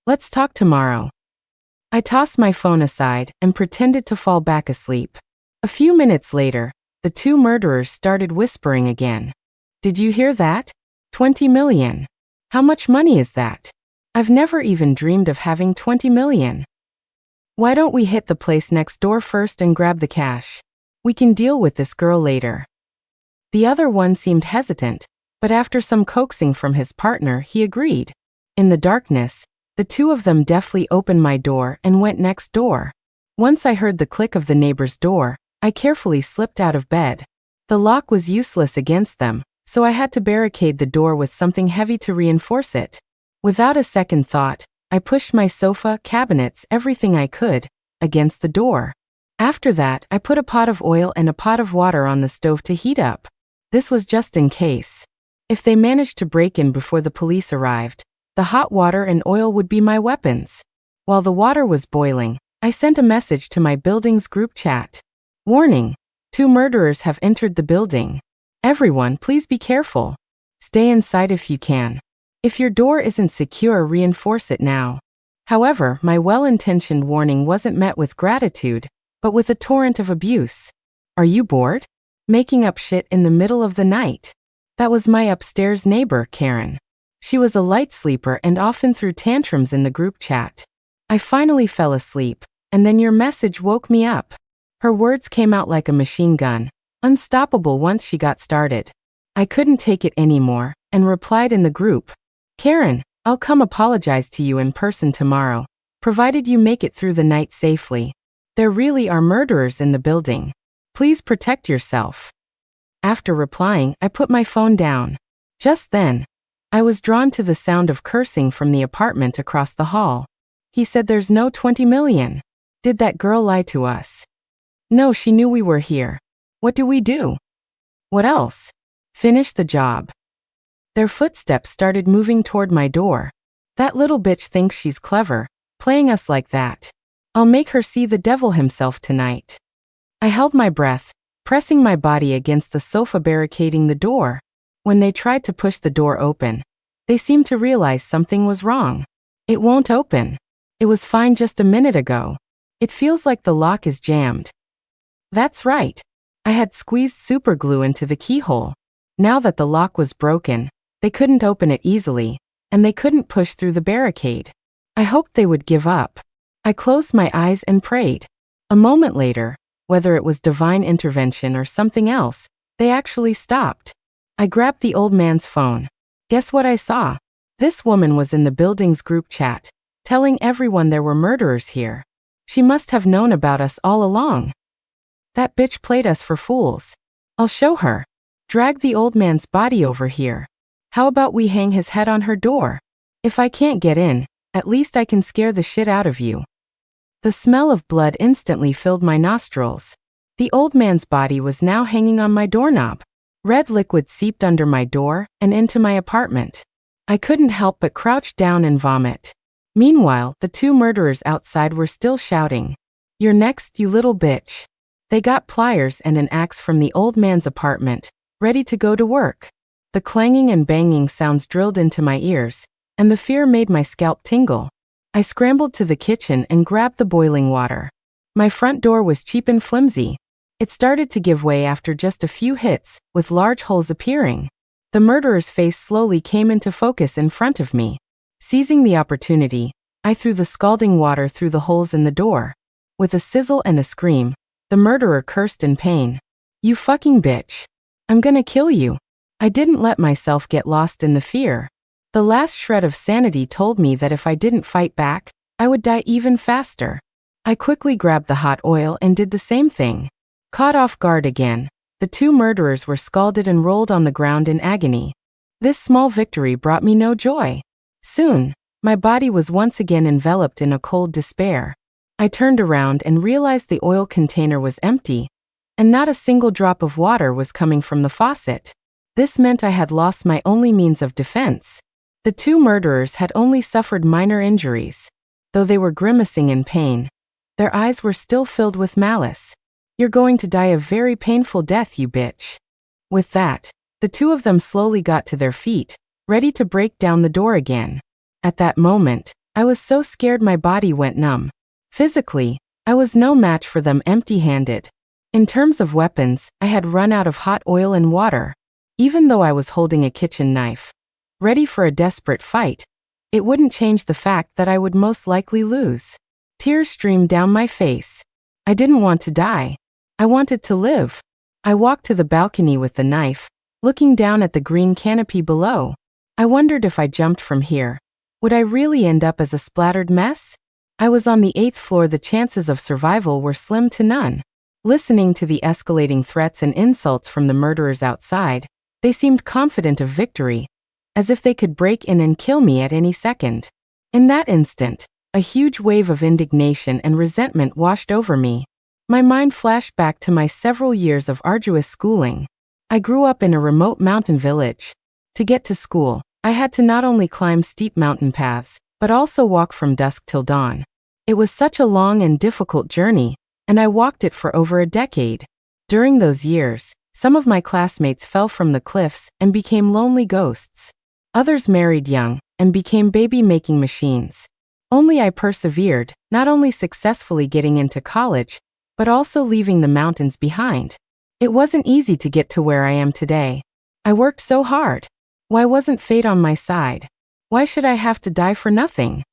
Let's talk tomorrow. I tossed my phone aside and pretended to fall back asleep. A few minutes later, the two murderers started whispering again. Did you hear that? 20 million. How much money is that? I've never even dreamed of having 20 million. Why don't we hit the place next door first and grab the cash? We can deal with this girl later. The other one seemed hesitant, but after some coaxing from his partner, he agreed. In the darkness, the two of them deftly opened my door and went next door. Once I heard the click of the neighbor's door, I carefully slipped out of bed. The lock was useless against them, so I had to barricade the door with something heavy to reinforce it. Without a second thought, I pushed my sofa, cabinets, everything I could, against the door. After that, I put a pot of oil and a pot of water on the stove to heat up. This was just in case. If they managed to break in before the police arrived, the hot water and oil would be my weapons. While the water was boiling, I sent a message to my building's group chat. Warning: 2 murderers have entered the building. Everyone, please be careful. Stay inside if you can. If your door isn't secure, reinforce it now. However, my well-intentioned warning wasn't met with gratitude, but with a torrent of abuse. Are you bored? Making up shit in the middle of the night. That was my upstairs neighbor, Karen. She was a light sleeper and often threw tantrums in the group chat. I finally fell asleep, and then your message woke me up. Her words came out like a machine gun, unstoppable once she got started. I couldn't take it anymore, and replied in the group. Karen, I'll come apologize to you in person tomorrow, provided you make it through the night safely. There really are murderers in the building. Please protect yourself. After replying, I put my phone down. Just then, I was drawn to the sound of cursing from the apartment across the hall. He said there's no 20 million. Did that girl lie to us? No, she knew we were here. What do we do? What else? Finish the job. Their footsteps started moving toward my door. That little bitch thinks she's clever, playing us like that. I'll make her see the devil himself tonight. I held my breath, pressing my body against the sofa barricading the door. When they tried to push the door open, they seemed to realize something was wrong. It won't open. It was fine just a minute ago. It feels like the lock is jammed. That's right. I had squeezed super glue into the keyhole. Now that the lock was broken, they couldn't open it easily, and they couldn't push through the barricade. I hoped they would give up. I closed my eyes and prayed. A moment later, whether it was divine intervention or something else, they actually stopped. I grabbed the old man's phone. Guess what I saw? This woman was in the building's group chat, telling everyone there were murderers here. She must have known about us all along. That bitch played us for fools. I'll show her. Drag the old man's body over here. How about we hang his head on her door? If I can't get in, at least I can scare the shit out of you. The smell of blood instantly filled my nostrils. The old man's body was now hanging on my doorknob. Red liquid seeped under my door and into my apartment. I couldn't help but crouch down and vomit. Meanwhile, the 2 murderers outside were still shouting. You're next, you little bitch. They got pliers and an axe from the old man's apartment, ready to go to work. The clanging and banging sounds drilled into my ears, and the fear made my scalp tingle. I scrambled to the kitchen and grabbed the boiling water. My front door was cheap and flimsy. It started to give way after just a few hits, with large holes appearing. The murderer's face slowly came into focus in front of me. Seizing the opportunity, I threw the scalding water through the holes in the door. With a sizzle and a scream, the murderer cursed in pain. You fucking bitch. I'm gonna kill you. I didn't let myself get lost in the fear. The last shred of sanity told me that if I didn't fight back, I would die even faster. I quickly grabbed the hot oil and did the same thing. Caught off guard again, the 2 murderers were scalded and rolled on the ground in agony. This small victory brought me no joy. Soon, my body was once again enveloped in a cold despair. I turned around and realized the oil container was empty, and not a single drop of water was coming from the faucet. This meant I had lost my only means of defense. The 2 murderers had only suffered minor injuries. Though they were grimacing in pain, their eyes were still filled with malice. You're going to die a very painful death, you bitch. With that, The two of them slowly got to their feet, ready to break down the door again. At that moment, I was so scared my body went numb. Physically, I was no match for them empty-handed. In terms of weapons, I had run out of hot oil and water. Even though I was holding a kitchen knife, ready for a desperate fight, it wouldn't change the fact that I would most likely lose. Tears streamed down my face. I didn't want to die. I wanted to live. I walked to the balcony with the knife, looking down at the green canopy below. I wondered if I jumped from here, would I really end up as a splattered mess? I was on the 8th floor. The chances of survival were slim to none. Listening to the escalating threats and insults from the murderers outside, they seemed confident of victory, as if they could break in and kill me at any second. In that instant, a huge wave of indignation and resentment washed over me. My mind flashed back to my several years of arduous schooling. I grew up in a remote mountain village. To get to school, I had to not only climb steep mountain paths, but also walk from dusk till dawn. It was such a long and difficult journey, and I walked it for over a decade. During those years, some of my classmates fell from the cliffs and became lonely ghosts. Others married young and became baby-making machines. Only I persevered, not only successfully getting into college, but also leaving the mountains behind. It wasn't easy to get to where I am today. I worked so hard. Why wasn't fate on my side? Why should I have to die for nothing?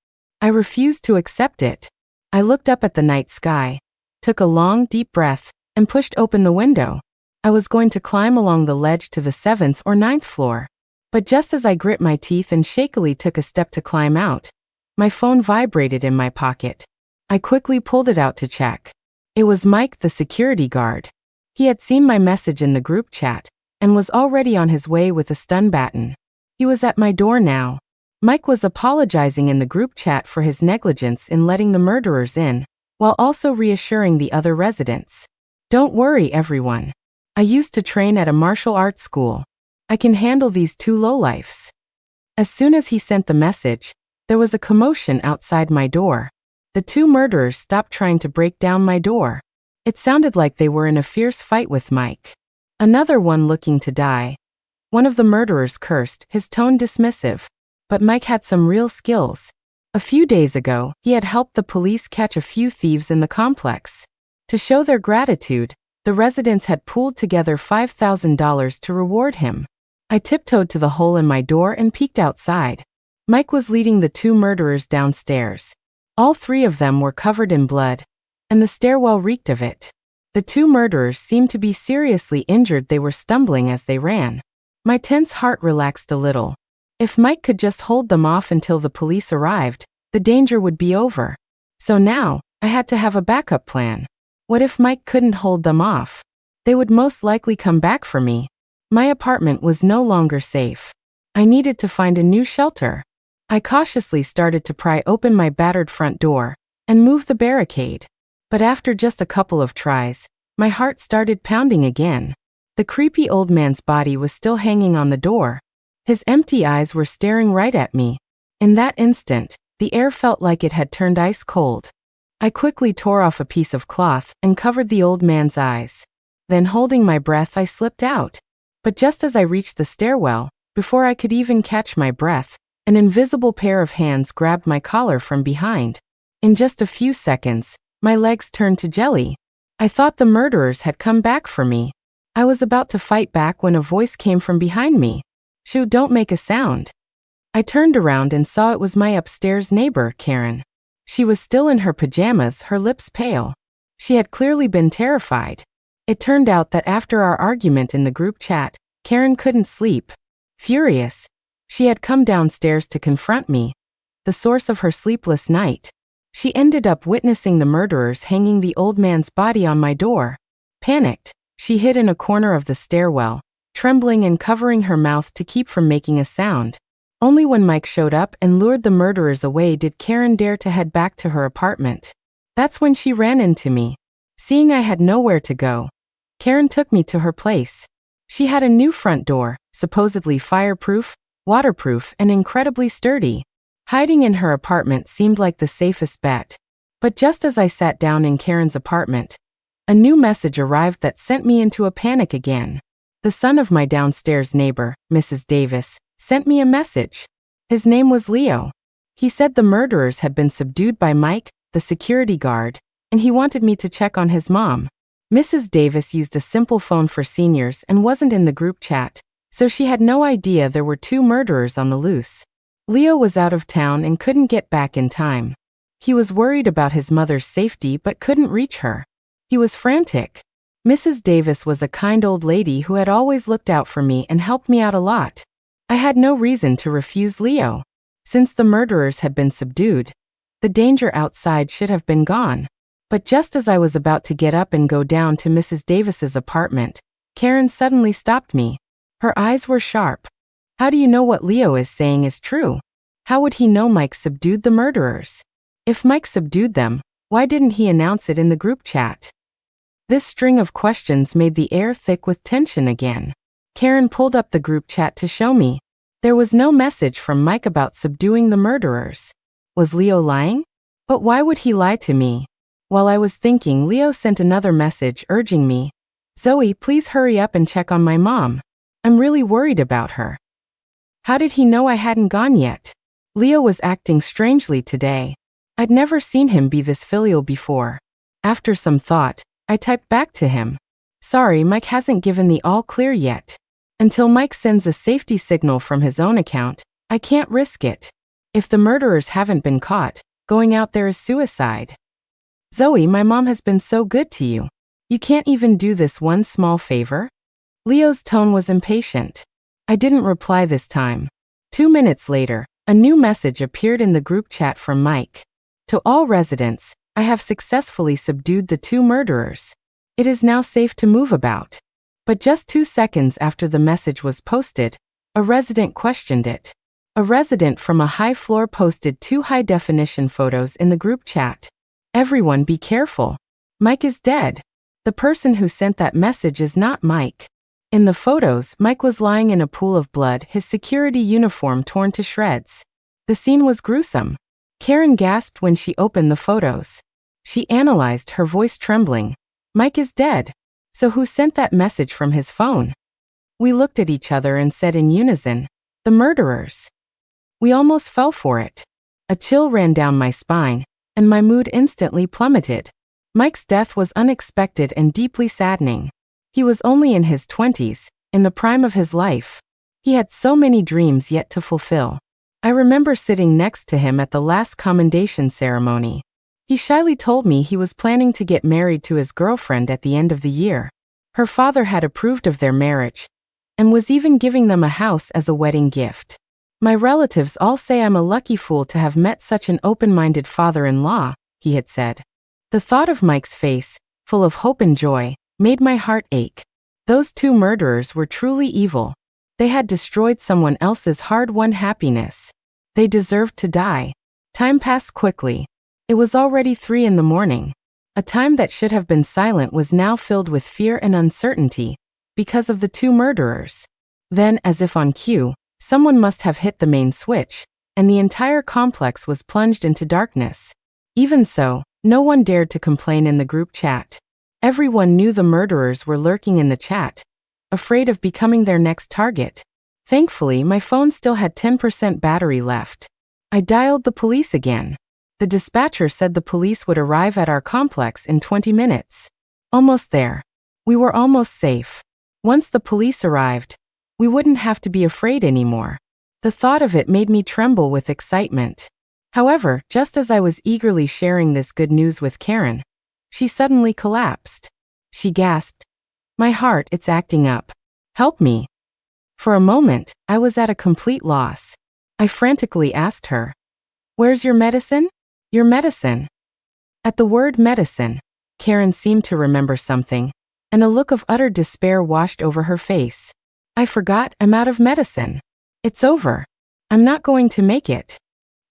I refused to accept it. I looked up at the night sky, took a long, deep breath, and pushed open the window. I was going to climb along the ledge to the 7th or 9th floor. But just as I grit my teeth and shakily took a step to climb out, my phone vibrated in my pocket. I quickly pulled it out to check. It was Mike, the security guard. He had seen my message in the group chat and was already on his way with a stun baton. He was at my door now. Mike was apologizing in the group chat for his negligence in letting the murderers in, while also reassuring the other residents. Don't worry, everyone. I used to train at a martial arts school. I can handle these two lowlifes. As soon as he sent the message, there was a commotion outside my door. The two murderers stopped trying to break down my door. It sounded like they were in a fierce fight with Mike. Another one looking to die. One of the murderers cursed, his tone dismissive. But Mike had some real skills. A few days ago, he had helped the police catch a few thieves in the complex. To show their gratitude, the residents had pooled together $5,000 to reward him. I tiptoed to the hole in my door and peeked outside. Mike was leading the two murderers downstairs. All three of them were covered in blood, and the stairwell reeked of it. The two murderers seemed to be seriously injured. They were stumbling as they ran. My tense heart relaxed a little. If Mike could just hold them off until the police arrived, the danger would be over. So now, I had to have a backup plan. What if Mike couldn't hold them off? They would most likely come back for me. My apartment was no longer safe. I needed to find a new shelter. I cautiously started to pry open my battered front door and move the barricade. But after just a couple of tries, my heart started pounding again. The creepy old man's body was still hanging on the door. His empty eyes were staring right at me. In that instant, the air felt like it had turned ice cold. I quickly tore off a piece of cloth and covered the old man's eyes. Then, holding my breath, I slipped out. But just as I reached the stairwell, before I could even catch my breath, an invisible pair of hands grabbed my collar from behind. In just a few seconds, my legs turned to jelly. I thought the murderers had come back for me. I was about to fight back when a voice came from behind me. "Shoo, don't make a sound." I turned around and saw it was my upstairs neighbor, Karen. She was still in her pajamas, her lips pale. She had clearly been terrified. It turned out that after our argument in the group chat, Karen couldn't sleep. Furious, she had come downstairs to confront me, the source of her sleepless night. She ended up witnessing the murderers hanging the old man's body on my door. Panicked, she hid in a corner of the stairwell, trembling and covering her mouth to keep from making a sound. Only when Mike showed up and lured the murderers away did Karen dare to head back to her apartment. That's when she ran into me. Seeing I had nowhere to go, Karen took me to her place. She had a new front door, supposedly fireproof, waterproof, and incredibly sturdy. Hiding in her apartment seemed like the safest bet. But just as I sat down in Karen's apartment, a new message arrived that sent me into a panic again. The son of my downstairs neighbor, Mrs. Davis, sent me a message. His name was Leo. He said the murderers had been subdued by Mike, the security guard, and he wanted me to check on his mom. Mrs. Davis used a simple phone for seniors and wasn't in the group chat, so she had no idea there were 2 murderers on the loose. Leo was out of town and couldn't get back in time. He was worried about his mother's safety but couldn't reach her. He was frantic. Mrs. Davis was a kind old lady who had always looked out for me and helped me out a lot. I had no reason to refuse Leo. Since the murderers had been subdued, the danger outside should have been gone. But just as I was about to get up and go down to Mrs. Davis's apartment, Karen suddenly stopped me. Her eyes were sharp. How do you know what Leo is saying is true? How would he know Mike subdued the murderers? If Mike subdued them, why didn't he announce it in the group chat? This string of questions made the air thick with tension again. Karen pulled up the group chat to show me. There was no message from Mike about subduing the murderers. Was Leo lying? But why would he lie to me? While I was thinking, Leo sent another message urging me, "Zoe, please hurry up and check on my mom. I'm really worried about her." How did he know I hadn't gone yet? Leo was acting strangely today. I'd never seen him be this filial before. After some thought, I typed back to him, "Sorry, Mike hasn't given the all clear yet. Until Mike sends a safety signal from his own account, I can't risk it. If the murderers haven't been caught, going out there is suicide. Zoe, my mom has been so good to you. You can't even do this one small favor?" Leo's tone was impatient. I didn't reply this time. 2 minutes later, a new message appeared in the group chat from Mike. "To all residents, I have successfully subdued the 2 murderers. It is now safe to move about." But just 2 seconds after the message was posted, a resident questioned it. A resident from a high floor posted 2 high-definition photos in the group chat. "Everyone be careful. Mike is dead. The person who sent that message is not Mike." In the photos, Mike was lying in a pool of blood, his security uniform torn to shreds. The scene was gruesome. Karen gasped when she opened the photos. She analyzed, her voice trembling. "Mike is dead. So who sent that message from his phone?" We looked at each other and said in unison, "The murderers." We almost fell for it. A chill ran down my spine, and my mood instantly plummeted. Mike's death was unexpected and deeply saddening. He was only in his 20s, in the prime of his life. He had so many dreams yet to fulfill. I remember sitting next to him at the last commendation ceremony. He shyly told me he was planning to get married to his girlfriend at the end of the year. Her father had approved of their marriage, and was even giving them a house as a wedding gift. "My relatives all say I'm a lucky fool to have met such an open-minded father-in-law," he had said. The thought of Mike's face, full of hope and joy, made my heart ache. Those 2 murderers were truly evil. They had destroyed someone else's hard-won happiness. They deserved to die. Time passed quickly. It was already 3 in the morning. A time that should have been silent was now filled with fear and uncertainty, because of the 2 murderers. Then, as if on cue, someone must have hit the main switch, and the entire complex was plunged into darkness. Even so, no one dared to complain in the group chat. Everyone knew the murderers were lurking in the chat, afraid of becoming their next target. Thankfully, my phone still had 10% battery left. I dialed the police again. The dispatcher said the police would arrive at our complex in 20 minutes. Almost there. We were almost safe. Once the police arrived, we wouldn't have to be afraid anymore. The thought of it made me tremble with excitement. However, just as I was eagerly sharing this good news with Karen, she suddenly collapsed. She gasped, "My heart, it's acting up. Help me." For a moment, I was at a complete loss. I frantically asked her, "Where's your medicine?" "Your medicine." At the word medicine, Karen seemed to remember something, and a look of utter despair washed over her face. "I forgot, I'm out of medicine. It's over. I'm not going to make it."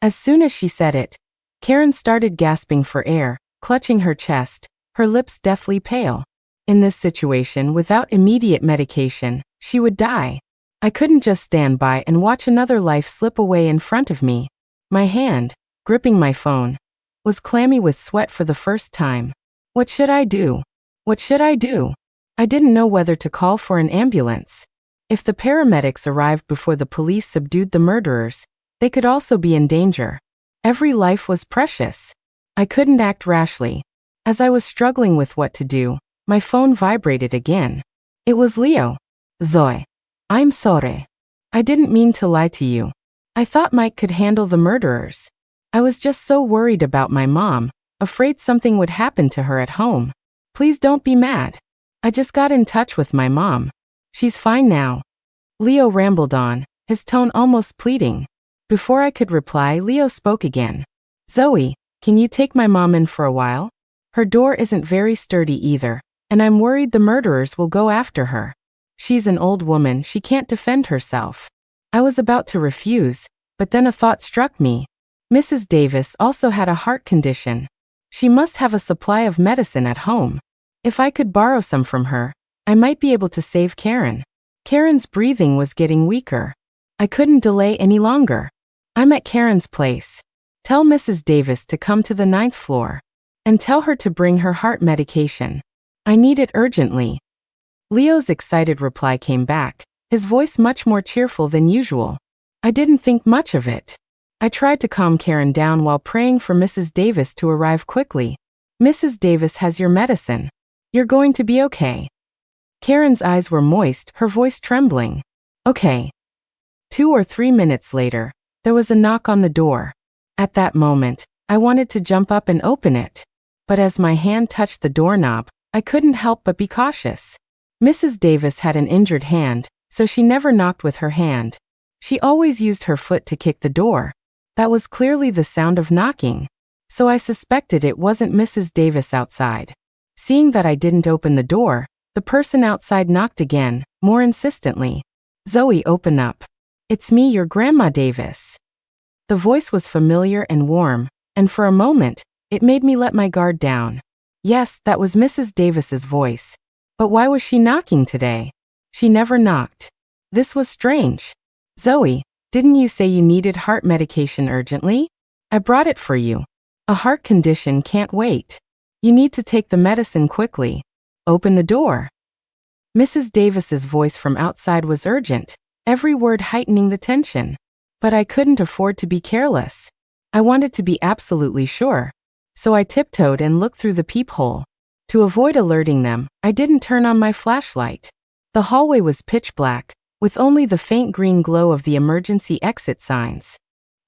As soon as she said it, Karen started gasping for air, clutching her chest, her lips deathly pale. In this situation, without immediate medication, she would die. I couldn't just stand by and watch another life slip away in front of me. My hand, gripping my phone, was clammy with sweat for the first time. What should I do? What should I do? I didn't know whether to call for an ambulance. If the paramedics arrived before the police subdued the murderers, they could also be in danger. Every life was precious. I couldn't act rashly. As I was struggling with what to do, my phone vibrated again. It was Leo. Zoe. I'm sorry. I didn't mean to lie to you. I thought Mike could handle the murderers. I was just so worried about my mom, afraid something would happen to her at home. Please don't be mad. I just got in touch with my mom. She's fine now. Leo rambled on, his tone almost pleading. Before I could reply, Leo spoke again. Zoe, can you take my mom in for a while? Her door isn't very sturdy either, and I'm worried the murderers will go after her. She's an old woman, she can't defend herself. I was about to refuse, but then a thought struck me. Mrs. Davis also had a heart condition. She must have a supply of medicine at home. If I could borrow some from her, I might be able to save Karen. Karen's breathing was getting weaker. I couldn't delay any longer. I'm at Karen's place. Tell Mrs. Davis to come to the 9th floor. And tell her to bring her heart medication. I need it urgently. Leo's excited reply came back, his voice much more cheerful than usual. I didn't think much of it. I tried to calm Karen down while praying for Mrs. Davis to arrive quickly. Mrs. Davis has your medicine. You're going to be okay. Karen's eyes were moist, her voice trembling. Okay. 2 or 3 minutes later, there was a knock on the door. At that moment, I wanted to jump up and open it. But as my hand touched the doorknob, I couldn't help but be cautious. Mrs. Davis had an injured hand, so she never knocked with her hand. She always used her foot to kick the door. That was clearly the sound of knocking. So I suspected it wasn't Mrs. Davis outside. Seeing that I didn't open the door, the person outside knocked again, more insistently. Zoe, open up. It's me, your Grandma Davis. The voice was familiar and warm, and for a moment, it made me let my guard down. Yes, that was Mrs. Davis's voice. But why was she knocking today? She never knocked. This was strange. Zoe, didn't you say you needed heart medication urgently? I brought it for you. A heart condition can't wait. You need to take the medicine quickly. Open the door. Mrs. Davis's voice from outside was urgent, every word heightening the tension. But I couldn't afford to be careless. I wanted to be absolutely sure. So I tiptoed and looked through the peephole. To avoid alerting them, I didn't turn on my flashlight. The hallway was pitch black, with only the faint green glow of the emergency exit signs.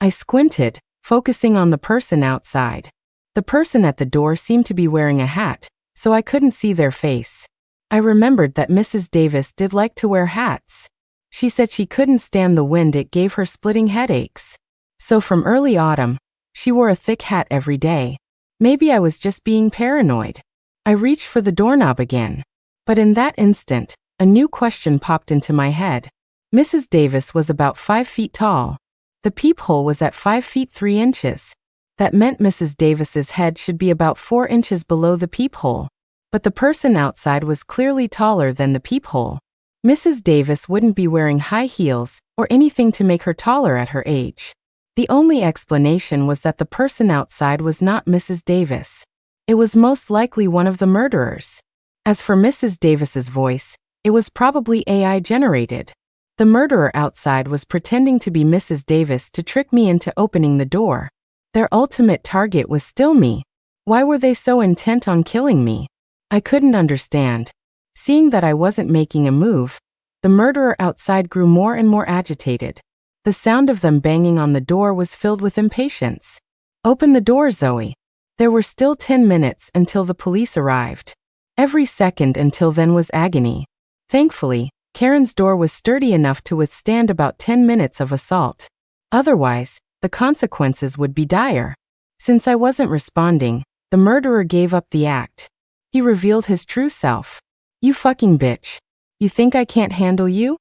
I squinted, focusing on the person outside. The person at the door seemed to be wearing a hat, so I couldn't see their face. I remembered that Mrs. Davis did like to wear hats. She said she couldn't stand the wind, it gave her splitting headaches. So from early autumn, she wore a thick hat every day. Maybe I was just being paranoid. I reached for the doorknob again. But in that instant, a new question popped into my head. Mrs. Davis was about 5 feet tall. The peephole was at 5 feet 3 inches. That meant Mrs. Davis's head should be about 4 inches below the peephole. But the person outside was clearly taller than the peephole. Mrs. Davis wouldn't be wearing high heels or anything to make her taller at her age. The only explanation was that the person outside was not Mrs. Davis. It was most likely one of the murderers. As for Mrs. Davis's voice, it was probably AI generated. The murderer outside was pretending to be Mrs. Davis to trick me into opening the door. Their ultimate target was still me. Why were they so intent on killing me? I couldn't understand. Seeing that I wasn't making a move, the murderer outside grew more and more agitated. The sound of them banging on the door was filled with impatience. Open the door, Zoe. There were still 10 minutes until the police arrived. Every second until then was agony. Thankfully, Karen's door was sturdy enough to withstand about 10 minutes of assault. Otherwise, the consequences would be dire. Since I wasn't responding, the murderer gave up the act. He revealed his true self. You fucking bitch. You think I can't handle you?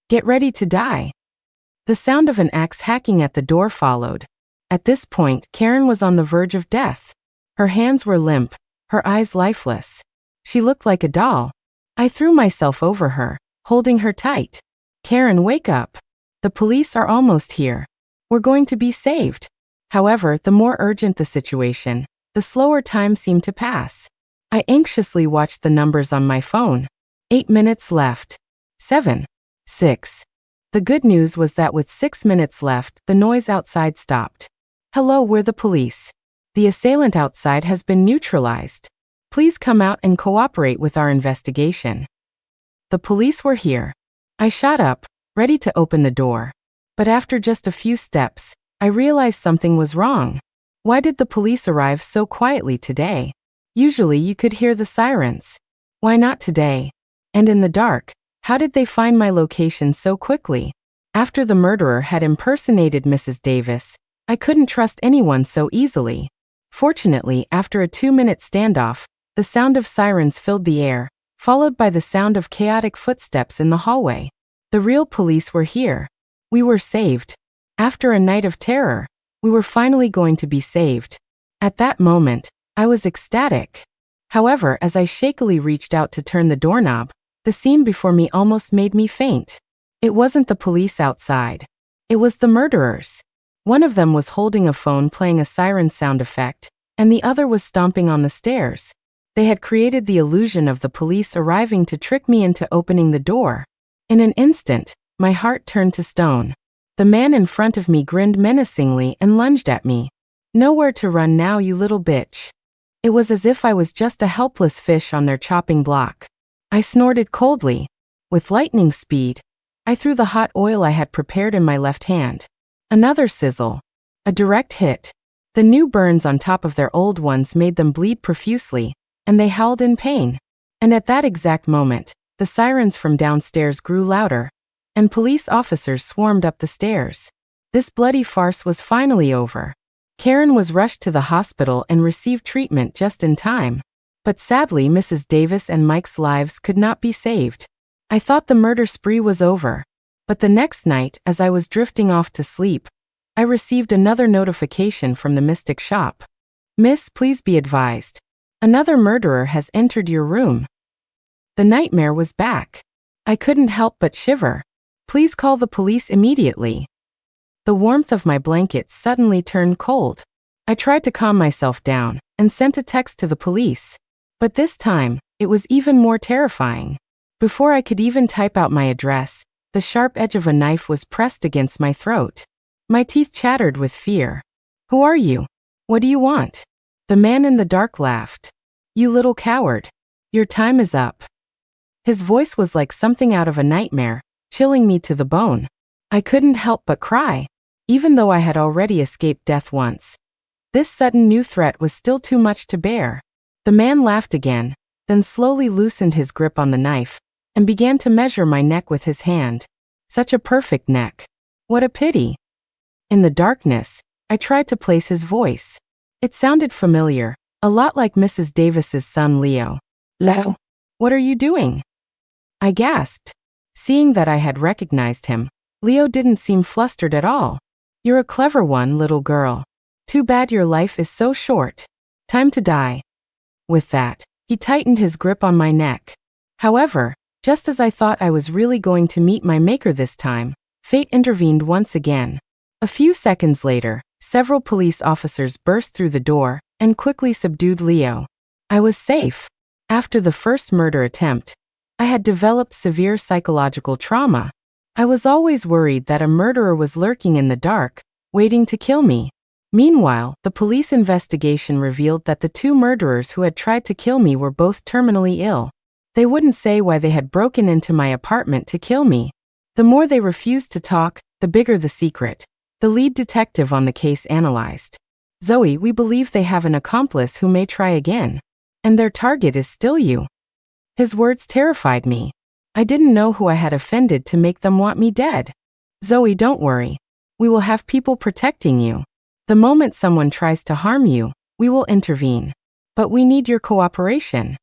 Get ready to die. The sound of an axe hacking at the door followed. At this point, Karen was on the verge of death. Her hands were limp, her eyes lifeless. She looked like a doll. I threw myself over her, holding her tight. Karen, wake up. The police are almost here. We're going to be saved. However, the more urgent the situation, the slower time seemed to pass. I anxiously watched the numbers on my phone. 8 minutes left. 7. 6. The good news was that with 6 minutes left, the noise outside stopped. Hello, we're the police. The assailant outside has been neutralized. Please come out and cooperate with our investigation. The police were here. I shot up, ready to open the door. But after just a few steps, I realized something was wrong. Why did the police arrive so quietly today? Usually you could hear the sirens. Why not today? And in the dark, how did they find my location so quickly? After the murderer had impersonated Mrs. Davis, I couldn't trust anyone so easily. Fortunately, after a 2-minute standoff, the sound of sirens filled the air, followed by the sound of chaotic footsteps in the hallway. The real police were here. We were saved. After a night of terror, we were finally going to be saved. At that moment, I was ecstatic. However, as I shakily reached out to turn the doorknob, the scene before me almost made me faint. It wasn't the police outside. It was the murderers. One of them was holding a phone playing a siren sound effect, and the other was stomping on the stairs. They had created the illusion of the police arriving to trick me into opening the door. In an instant, my heart turned to stone. The man in front of me grinned menacingly and lunged at me. Nowhere to run now, you little bitch. It was as if I was just a helpless fish on their chopping block. I snorted coldly. With lightning speed, I threw the hot oil I had prepared in my left hand. Another sizzle. A direct hit. The new burns on top of their old ones made them bleed profusely, and they howled in pain. And at that exact moment, the sirens from downstairs grew louder, and police officers swarmed up the stairs. This bloody farce was finally over. Karen was rushed to the hospital and received treatment just in time. But sadly, Mrs. Davis and Mike's lives could not be saved. I thought the murder spree was over. But the next night, as I was drifting off to sleep, I received another notification from the Mystic shop. Miss, please be advised. Another murderer has entered your room. The nightmare was back. I couldn't help but shiver. Please call the police immediately. The warmth of my blankets suddenly turned cold. I tried to calm myself down and sent a text to the police. But this time, it was even more terrifying. Before I could even type out my address, the sharp edge of a knife was pressed against my throat. My teeth chattered with fear. Who are you? What do you want? The man in the dark laughed. You little coward. Your time is up. His voice was like something out of a nightmare, chilling me to the bone. I couldn't help but cry, even though I had already escaped death once. This sudden new threat was still too much to bear. The man laughed again, then slowly loosened his grip on the knife, and began to measure my neck with his hand. Such a perfect neck. What a pity. In the darkness, I tried to place his voice. It sounded familiar, a lot like Mrs. Davis's son Leo. Leo, what are you doing? I gasped. Seeing that I had recognized him, Leo didn't seem flustered at all. You're a clever one, little girl. Too bad your life is so short. Time to die. With that, he tightened his grip on my neck. However, just as I thought I was really going to meet my maker this time, fate intervened once again. A few seconds later, several police officers burst through the door and quickly subdued Leo. I was safe. After the first murder attempt, I had developed severe psychological trauma. I was always worried that a murderer was lurking in the dark, waiting to kill me. Meanwhile, the police investigation revealed that the two murderers who had tried to kill me were both terminally ill. They wouldn't say why they had broken into my apartment to kill me. The more they refused to talk, the bigger the secret. The lead detective on the case analyzed. Zoe, we believe they have an accomplice who may try again. And their target is still you. His words terrified me. I didn't know who I had offended to make them want me dead. Zoe, don't worry. We will have people protecting you. The moment someone tries to harm you, we will intervene. But we need your cooperation.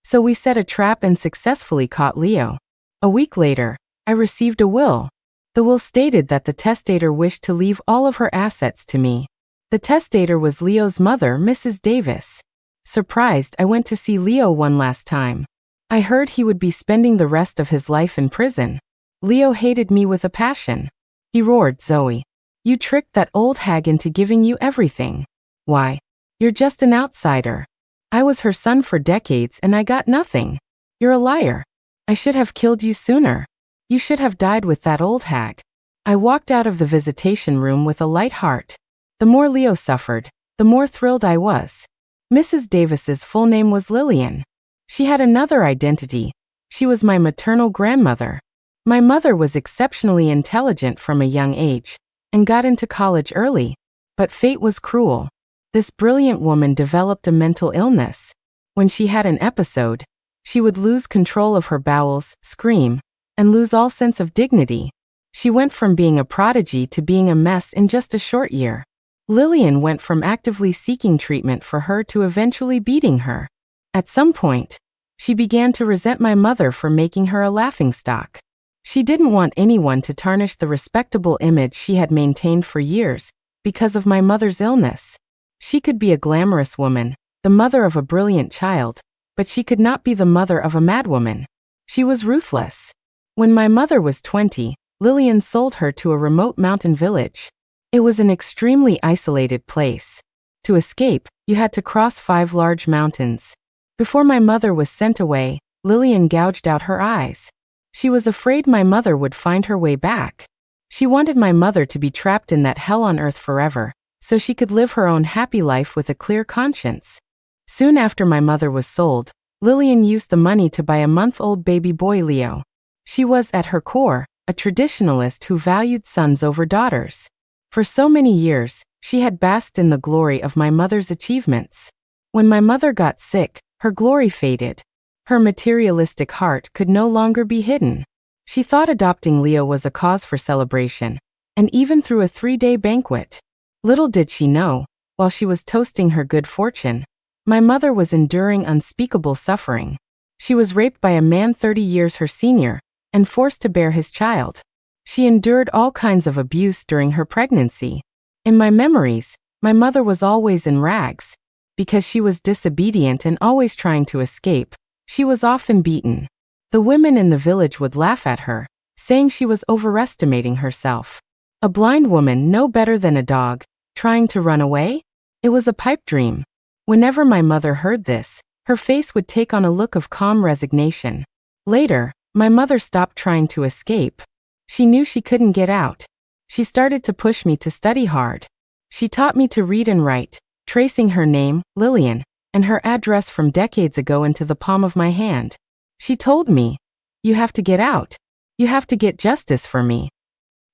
So we set a trap and successfully caught Leo. A week later, I received a will. The will stated that the testator wished to leave all of her assets to me. The testator was Leo's mother, Mrs. Davis. Surprised, I went to see Leo one last time. I heard he would be spending the rest of his life in prison. Leo hated me with a passion. He roared, Zoe, you tricked that old hag into giving you everything. Why? You're just an outsider. I was her son for decades and I got nothing. You're a liar. I should have killed you sooner. You should have died with that old hag. I walked out of the visitation room with a light heart. The more Leo suffered, the more thrilled I was. Mrs. Davis's full name was Lillian. She had another identity. She was my maternal grandmother. My mother was exceptionally intelligent from a young age and got into college early. But fate was cruel. This brilliant woman developed a mental illness. When she had an episode, she would lose control of her bowels, scream, and lose all sense of dignity. She went from being a prodigy to being a mess in just a short year. Lillian went from actively seeking treatment for her to eventually beating her. At some point, she began to resent my mother for making her a laughingstock. She didn't want anyone to tarnish the respectable image she had maintained for years because of my mother's illness. She could be a glamorous woman, the mother of a brilliant child, but she could not be the mother of a madwoman. She was ruthless. When my mother was 20, Lillian sold her to a remote mountain village. It was an extremely isolated place. To escape, you had to cross 5 large mountains. Before my mother was sent away, Lillian gouged out her eyes. She was afraid my mother would find her way back. She wanted my mother to be trapped in that hell on earth forever, so she could live her own happy life with a clear conscience. Soon after my mother was sold, Lillian used the money to buy a month-old baby boy Leo. She was, at her core, a traditionalist who valued sons over daughters. For so many years, she had basked in the glory of my mother's achievements. When my mother got sick, her glory faded. Her materialistic heart could no longer be hidden. She thought adopting Leo was a cause for celebration, and even threw a 3-day banquet. Little did she know, while she was toasting her good fortune, my mother was enduring unspeakable suffering. She was raped by a man 30 years her senior, and forced to bear his child. She endured all kinds of abuse during her pregnancy. In my memories, my mother was always in rags. Because she was disobedient and always trying to escape, she was often beaten. The women in the village would laugh at her, saying she was overestimating herself. A blind woman no better than a dog, trying to run away? It was a pipe dream. Whenever my mother heard this, her face would take on a look of calm resignation. Later, my mother stopped trying to escape. She knew she couldn't get out. She started to push me to study hard. She taught me to read and write, tracing her name, Lillian, and her address from decades ago into the palm of my hand. She told me, "You have to get out. You have to get justice for me."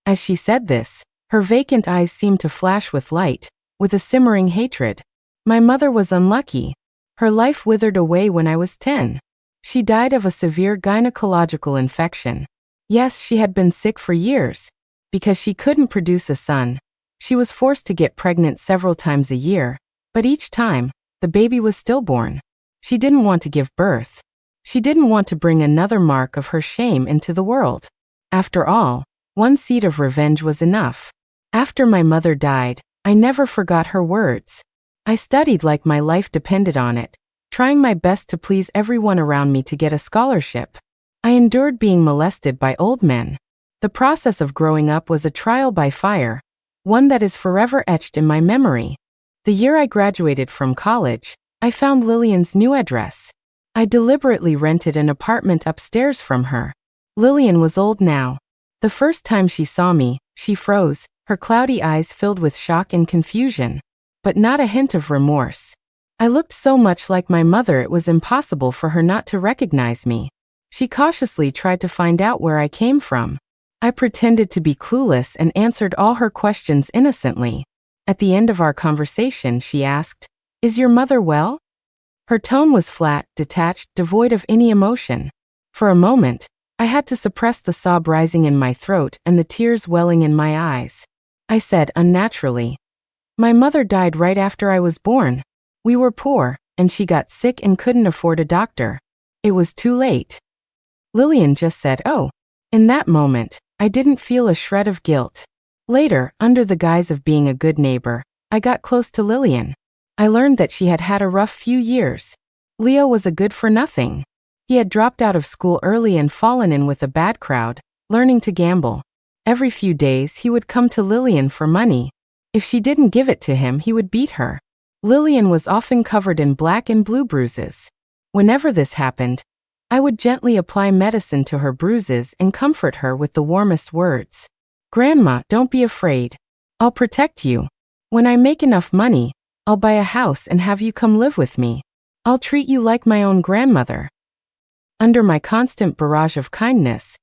As she said this, her vacant eyes seemed to flash with light, with a simmering hatred. My mother was unlucky. Her life withered away when I was 10. She died of a severe gynecological infection. Yes, she had been sick for years. Because she couldn't produce a son, she was forced to get pregnant several times a year, but each time, the baby was stillborn. She didn't want to give birth. She didn't want to bring another mark of her shame into the world. After all, one seed of revenge was enough. After my mother died, I never forgot her words. I studied like my life depended on it, trying my best to please everyone around me to get a scholarship. I endured being molested by old men. The process of growing up was a trial by fire, one that is forever etched in my memory. The year I graduated from college, I found Lillian's new address. I deliberately rented an apartment upstairs from her. Lillian was old now. The first time she saw me, she froze, her cloudy eyes filled with shock and confusion, but not a hint of remorse. I looked so much like my mother it was impossible for her not to recognize me. She cautiously tried to find out where I came from. I pretended to be clueless and answered all her questions innocently. At the end of our conversation, she asked, "Is your mother well?" Her tone was flat, detached, devoid of any emotion. For a moment, I had to suppress the sob rising in my throat and the tears welling in my eyes. I said unnaturally, "My mother died right after I was born. We were poor, and she got sick and couldn't afford a doctor. It was too late." Lillian just said, "Oh." In that moment, I didn't feel a shred of guilt. Later, under the guise of being a good neighbor, I got close to Lillian. I learned that she had had a rough few years. Leo was a good-for-nothing. He had dropped out of school early and fallen in with a bad crowd, learning to gamble. Every few days he would come to Lillian for money. If she didn't give it to him, he would beat her. Lillian was often covered in black and blue bruises. Whenever this happened, I would gently apply medicine to her bruises and comfort her with the warmest words. "Grandma, don't be afraid. I'll protect you. When I make enough money, I'll buy a house and have you come live with me. I'll treat you like my own grandmother." Under my constant barrage of kindness,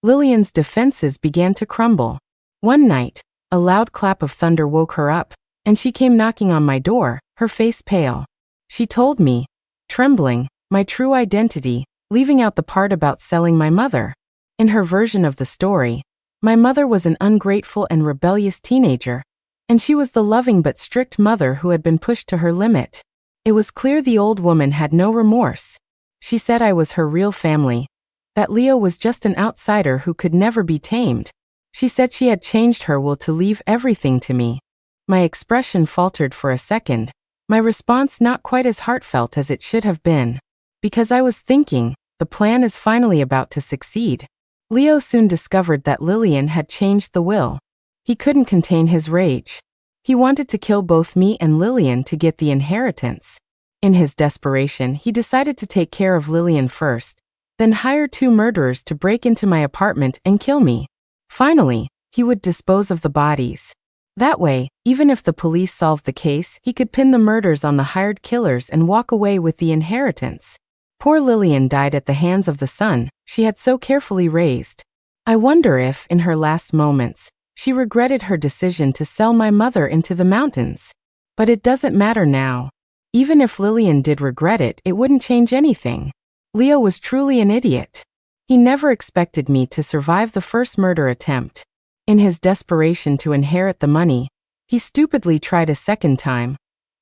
Lillian's defenses began to crumble. One night, a loud clap of thunder woke her up, and she came knocking on my door, her face pale. She told me, trembling, my true identity, leaving out the part about selling my mother. In her version of the story, my mother was an ungrateful and rebellious teenager, and she was the loving but strict mother who had been pushed to her limit. It was clear the old woman had no remorse. She said I was her real family, that Leo was just an outsider who could never be tamed. She said she had changed her will to leave everything to me. My expression faltered for a second, my response not quite as heartfelt as it should have been. Because I was thinking, the plan is finally about to succeed. Leo soon discovered that Lillian had changed the will. He couldn't contain his rage. He wanted to kill both me and Lillian to get the inheritance. In his desperation, he decided to take care of Lillian first, then hire 2 murderers to break into my apartment and kill me. Finally, he would dispose of the bodies. That way, even if the police solved the case, he could pin the murders on the hired killers and walk away with the inheritance. Poor Lillian died at the hands of the son she had so carefully raised. I wonder if, in her last moments, she regretted her decision to sell my mother into the mountains. But it doesn't matter now. Even if Lillian did regret it, it wouldn't change anything. Leo was truly an idiot. He never expected me to survive the first murder attempt. In his desperation to inherit the money, he stupidly tried a second time,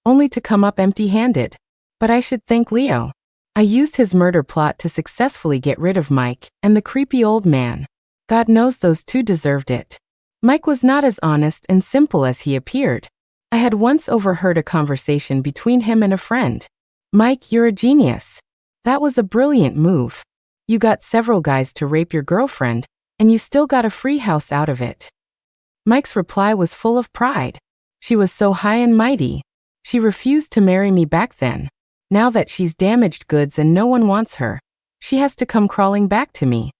only to come up empty-handed. But I should thank Leo. I used his murder plot to successfully get rid of Mike and the creepy old man. God knows those 2 deserved it. Mike was not as honest and simple as he appeared. I had once overheard a conversation between him and a friend. "Mike, you're a genius. That was a brilliant move. You got several guys to rape your girlfriend, and you still got a free house out of it." Mike's reply was full of pride. She was so high and mighty. She refused to marry me back then. Now that she's damaged goods and no one wants her, she has to come crawling back to me.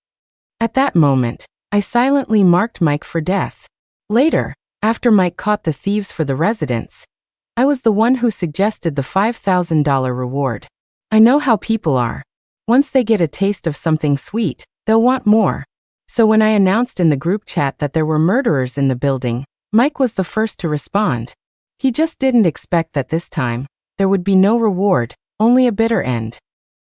At that moment, I silently marked Mike for death. Later, after Mike caught the thieves for the residence, I was the one who suggested the $5,000 reward. I know how people are. Once they get a taste of something sweet, they'll want more. So when I announced in the group chat that there were murderers in the building, Mike was the first to respond. He just didn't expect that this time, there would be no reward, only a bitter end.